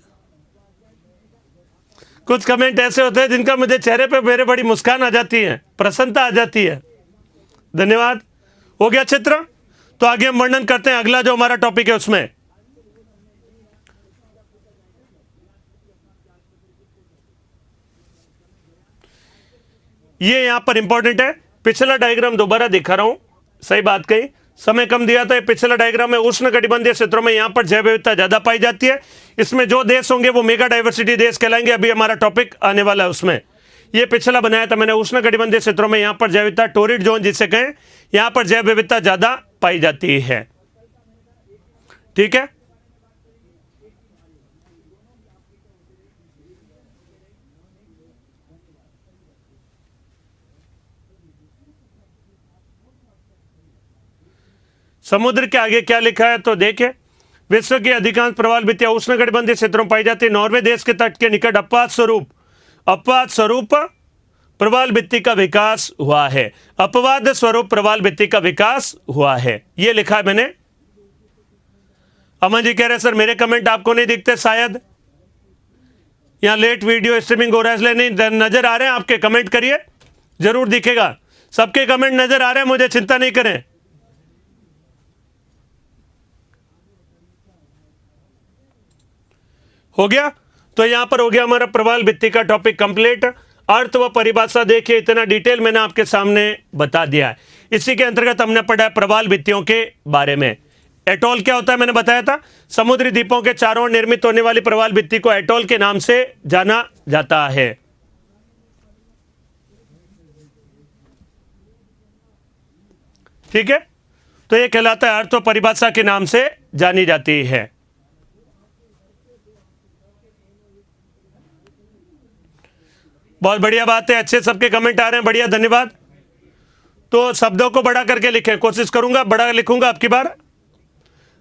कुछ कमेंट ऐसे होते हैं जिनका मुझे चेहरे पे मेरे बड़ी मुस्कान आ जाती है, प्रसन्नता आ जाती है। धन्यवाद। हो गया चित्र? तो आगे हम वर्णन करते हैं अगला जो हमारा टॉपिक है उसमें। ये यहां पर इंपॉर्टेंट है। पिछला डायग्राम दोबारा दिखा रहा हूं, सही बात कही, समय कम दिया था। पिछला डायग्राम में उष्ण कटिबंधीय क्षेत्रों में यहां पर जैव विविधता ज्यादा पाई जाती है। इसमें जो देश होंगे वो मेगा डाइवर्सिटी देश कहलाएंगे। अभी हमारा टॉपिक आने वाला है उसमें। ये पिछला बनाया था मैंने, उष्ण कटिबंधीय क्षेत्रों में यहां पर जैव विविधता, टोरिड जोन जिसे कहें, यहां पर जैव विविधता ज्यादा पाई जाती है। ठीक है, समुद्र के आगे क्या लिखा है तो देखिए। विश्व की अधिकांश प्रवालभित्तियां उष्ण कटिबंधीय क्षेत्रों में पाई जाती है। नॉर्वे देश के तट के निकट अपवाद स्वरूप प्रवालभित्ति का विकास हुआ है। अपवाद स्वरूप प्रवालभित्ति का विकास हुआ है, ये लिखा है मैंने। अमन जी कह रहे सर मेरे कमेंट आपको नहीं दिखते, शायद यहां लेट वीडियो स्ट्रीमिंग हो रहा है इसलिए नहीं नजर आ रहे हैं आपके। कमेंट करिए, जरूर दिखेगा। सबके कमेंट नजर आ रहे हैं, मुझे चिंता नहीं करें। हो गया? तो यहां पर हो गया हमारा प्रवालभित्ति का टॉपिक कंप्लीट। अर्थ व परिभाषा देखिए, इतना डिटेल मैंने आपके सामने बता दिया है। इसी के अंतर्गत हमने पढ़ा है प्रवालभित्तियों के बारे में। एटॉल क्या होता है मैंने बताया था। समुद्री द्वीपों के चारों ओर निर्मित होने वाली प्रवालभित्ति को एटॉल के नाम से जाना जाता है। ठीक है, तो यह कहलाता है अर्थ व परिभाषा के नाम से जानी जाती है। बहुत बढ़िया बात है, अच्छे सबके कमेंट आ रहे हैं, बढ़िया, धन्यवाद। तो शब्दों को बड़ा करके लिखें, कोशिश करूंगा, बड़ा लिखूंगा अब की बार।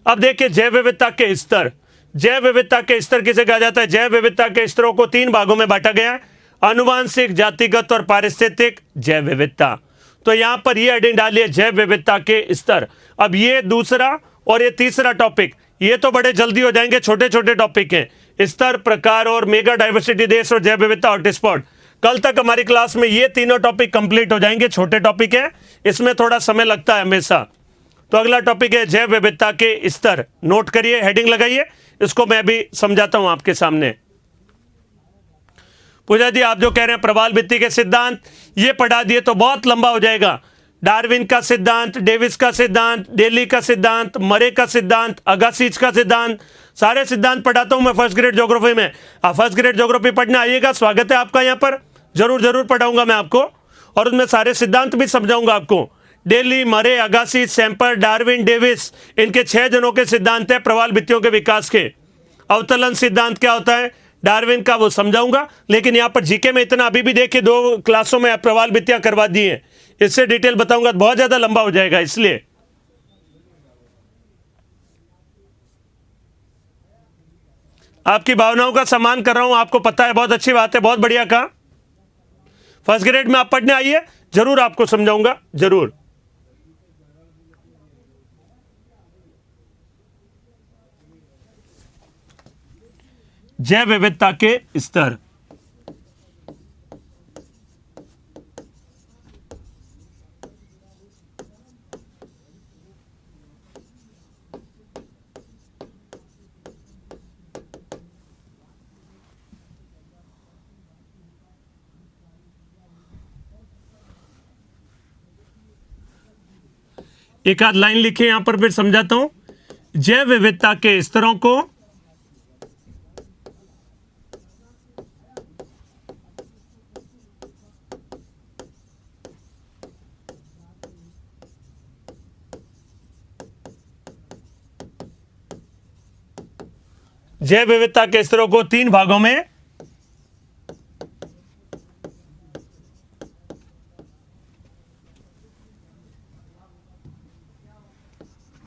अब देखिए जैव विविधता के स्तर। जैव विविधता के स्तर किसे कहा जाता है? जैव विविधता के स्तरों को 3 भागों में बांटा गया है, आनुवांशिक, जातिगत और पारिस्थितिक जैव विविधता। तो यहां पर ये हेडिंग डालिए जैव विविधता के स्तर। अब ये दूसरा और ये तीसरा टॉपिक, ये तो बड़े जल्दी हो जाएंगे, छोटे छोटे टॉपिक हैं, स्तर, प्रकार और मेगा डाइवर्सिटी देश और जैव विविधता हॉटस्पॉट। कल तक हमारी क्लास में ये तीनों टॉपिक कंप्लीट हो जाएंगे, छोटे टॉपिक हैं, इसमें थोड़ा समय लगता है हमेशा। तो अगला टॉपिक है जैव विविधता के स्तर। नोट करिए, हेडिंग लगाइए, इसको मैं भी समझाता हूं आपके सामने। पूजा जी आप जो कह रहे हैं प्रवाल भित्ति के सिद्धांत, ये पढ़ा दिए तो बहुत लंबा हो जाएगा। डार्विन का सिद्धांत, डेविस का सिद्धांत, डेली का सिद्धांत, मरे का सिद्धांत, अगासिज का सिद्धांत, सारे सिद्धांत पढ़ाता हूं मैं फर्स्ट ग्रेड ज्योग्राफी में। आप फर्स्ट ग्रेड ज्योग्राफी पढ़ने आइएगा, स्वागत है आपका यहाँ पर, जरूर जरूर पढ़ाऊंगा मैं आपको, और उसमें सारे सिद्धांत भी समझाऊंगा आपको। डेली, मरे, अगासिज, सैम्पर, डार्विन, डेविस, इनके 6 जनों के सिद्धांत है प्रवाल भित्तियों के विकास के। अवतलन सिद्धांत क्या होता है डार्विन का, वो समझाऊंगा, लेकिन यहाँ पर जीके में इतना अभी भी देखिए 2 क्लासों में प्रवाल भित्तियां करवा दी हैं, इससे डिटेल बताऊंगा तो बहुत ज्यादा लंबा हो जाएगा, इसलिए आपकी भावनाओं का सम्मान कर रहा हूं, आपको पता है, बहुत अच्छी बात है, बहुत बढ़िया कहा। फर्स्ट ग्रेड में आप पढ़ने आइए, जरूर आपको समझाऊंगा, जरूर। जैव विविधता के स्तर। एक आध लाइन लिखिए यहां पर, फिर समझाता हूं। जैव विविधता के स्तरों को जैव विविधता के स्तरों को 3 भागों में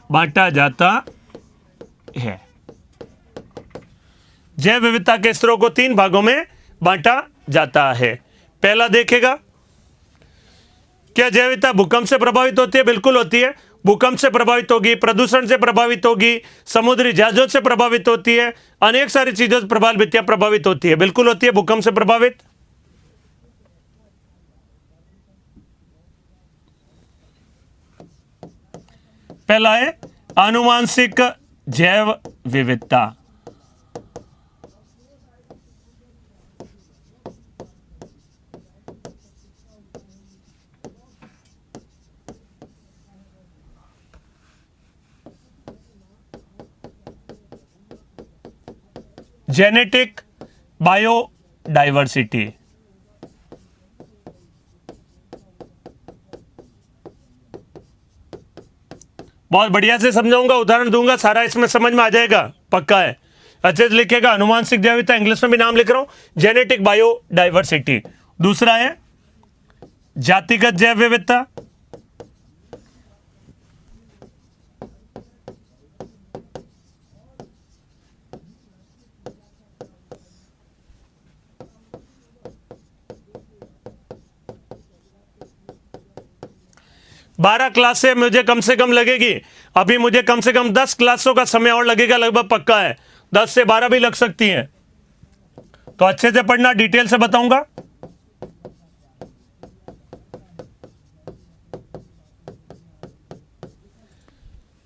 बांटा जाता है। जैव विविधता के स्तरों को 3 भागों में बांटा जाता है। पहला देखेगा, क्या जैव विविधता भूकंप से प्रभावित होती है? बिल्कुल होती है, भूकंप से प्रभावित होगी, प्रदूषण से प्रभावित होगी, समुद्री जहाजों से प्रभावित होती है, अनेक सारी चीजों से प्रवाल भित्तियां प्रभावित होती है, बिल्कुल होती है भूकंप से प्रभावित। पहला है आनुवांशिक जैव विविधता। Genetic biodiversity. बहुत बढ़िया से समझाऊंगा, उदाहरण दूंगा, सारा इसमें समझ में आ जाएगा, पक्का है। अच्छे से लिखेगा, आनुवांशिक जैव विविधता, इंग्लिश में भी नाम लिख रहा हूं, जेनेटिक बायोडाइवर्सिटी। दूसरा है जातिगत जैव विविधता। बारह क्लास से मुझे कम से कम लगेगी, अभी मुझे कम से कम 10 क्लासों का समय और लगेगा, लगभग पक्का है, 10 से 12 भी लग सकती हैं, तो अच्छे से पढ़ना, डिटेल से बताऊंगा।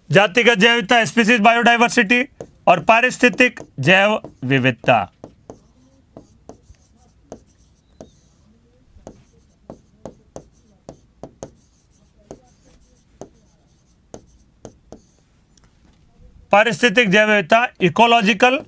जातिगत जैव विविधता, स्पीसीज बायोडाइवर्सिटी, और पारिस्थितिक जैव विविधता। पारिस्थितिक जैव विविधता, इकोलॉजिकल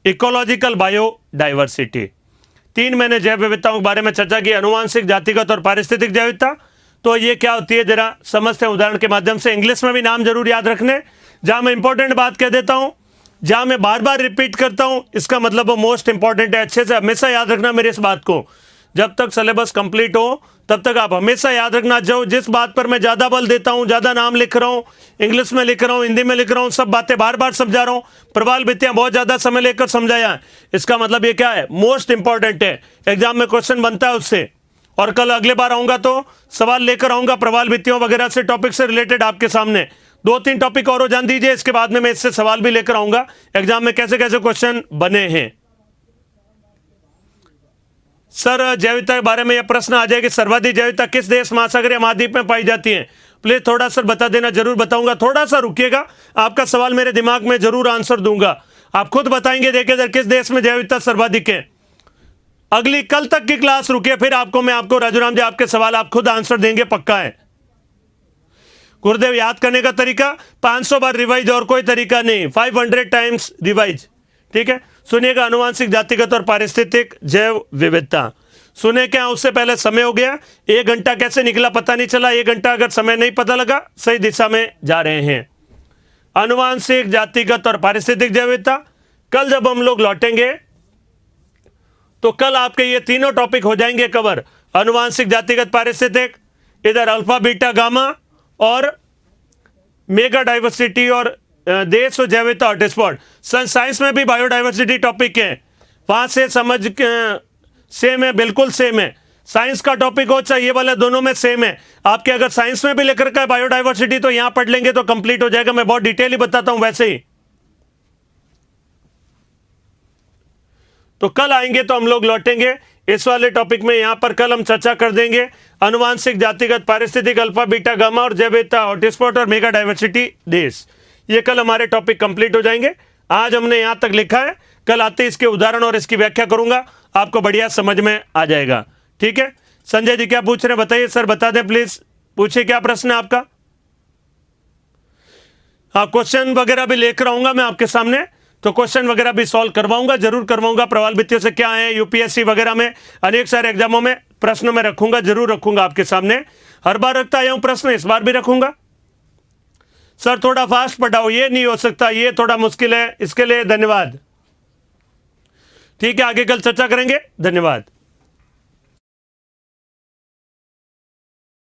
इकोलॉजिकल बायोडाइवर्सिटी। 3 मैंने जैव विविधताओं के बारे में चर्चा की, अनुवांशिक, जातिगत और पारिस्थितिक जैव विविधता। तो ये क्या होती है जरा समझते हैं उदाहरण के माध्यम से। इंग्लिश में भी नाम जरूर याद रखने, जहां मैं इंपॉर्टेंट बात कह देता हूं, जहां मैं बार बार रिपीट करता हूं, इसका मतलब वो मोस्ट इंपॉर्टेंट है, अच्छे से हमेशा याद रखना मेरे इस बात को। जब तक सिलेबस कंप्लीट हो तब तक आप हमेशा याद रखना, जो जिस बात पर मैं ज़्यादा बल देता हूँ, ज़्यादा नाम लिख रहा हूँ, इंग्लिश में लिख रहा हूँ, हिंदी में लिख रहा हूँ, सब बातें बार बार समझा रहा हूँ, प्रबल भित्तियाँ बहुत ज़्यादा समय लेकर समझाया है, इसका मतलब ये क्या है, मोस्ट इंपॉर्टेंट है, एग्जाम में क्वेश्चन बनता है उससे। और कल अगले बार आऊँगा तो सवाल लेकर आऊँगा प्रबल भित्तियों वगैरह से, टॉपिक से रिलेटेड आपके सामने 2-3 टॉपिक और जान दीजिए, इसके बाद में मैं इससे सवाल भी लेकर आऊँगा एग्जाम में कैसे कैसे क्वेश्चन बने हैं। सर जैव विविधता के बारे में यह प्रश्न आ जाए कि सर्वाधिक जैव विविधता किस देश, महासागरीय महाद्वीप में पाई जाती है? प्लीज थोड़ा सर बता देना। जरूर बताऊंगा, थोड़ा सा रुकिएगा, आपका सवाल मेरे दिमाग में जरूर आंसर दूंगा, आप खुद बताएंगे। देखिए सर किस देश में जैव विविधता सर्वाधिक है। अगली कल तक की क्लास रुकिए, फिर मैं आपको राजूराम जी आपके सवाल आप खुद आंसर देंगे, पक्का है। गुरुदेव याद करने का तरीका 500 बार रिवाइज, और कोई तरीका नहीं, 500 टाइम्स रिवाइज। ठीक है, सुनिएगा अनुवांशिक, जातिगत और पारिस्थितिक जैव विविधता। सुने क्या, उससे पहले समय हो गया, 1 घंटा कैसे निकला पता नहीं चला। 1 घंटा अगर समय नहीं पता लगा, सही दिशा में जा रहे हैं। अनुवांशिक, जातिगत और पारिस्थितिक जैव विविधता, कल जब हम लोग लौटेंगे तो कल आपके ये तीनों टॉपिक हो जाएंगे कवर। अनुवांशिक, जातिगत, पारिस्थितिक, इधर अल्फा बीटा गामा और मेगा डाइवर्सिटी और देश और जैव विविधता हॉटस्पॉट। साइंस में भी बायोडाइवर्सिटी टॉपिक है, वहां से समझ सेम है, बिल्कुल सेम है। साइंस का टॉपिक हो चाहे ये वाला, दोनों में सेम है। आपके अगर साइंस में भी लेकर का बायोडाइवर्सिटी तो यहां पढ़ लेंगे तो कंप्लीट हो जाएगा। मैं बहुत डिटेल ही बताता हूं वैसे ही। तो कल आएंगे तो हम लोग लौटेंगे इस वाले टॉपिक में, यहां पर कल हम चर्चा कर देंगे अनुवांशिक, जातिगत, पारिस्थितिक, अल्फा बीटा गामा और जैव विविधता हॉटस्पॉट और मेगा डाइवर्सिटी देश। ये कल हमारे टॉपिक कंप्लीट हो जाएंगे। आज हमने यहां तक लिखा है, कल आते इसके उदाहरण और इसकी व्याख्या करूंगा, आपको बढ़िया समझ में आ जाएगा। ठीक है, संजय जी क्या पूछ रहे हैं बताइए सर, बता दें प्लीज, पूछिए क्या प्रश्न है आपका। हाँ, क्वेश्चन वगैरह भी लेकर आऊंगा मैं आपके सामने, तो क्वेश्चन वगैरह भी सॉल्व करवाऊंगा, जरूर करवाऊंगा। प्रबल भित्तियों से क्या है, यूपीएससी वगैरह में अनेक सारे एग्जामों में प्रश्न में रखूंगा, जरूर रखूंगा आपके सामने। हर बार रखता आया हूं प्रश्न, इस बार भी रखूंगा। सर थोड़ा फास्ट पढ़ाओ, ये नहीं हो सकता, ये थोड़ा मुश्किल है, इसके लिए धन्यवाद। ठीक है, आगे कल चर्चा करेंगे, धन्यवाद।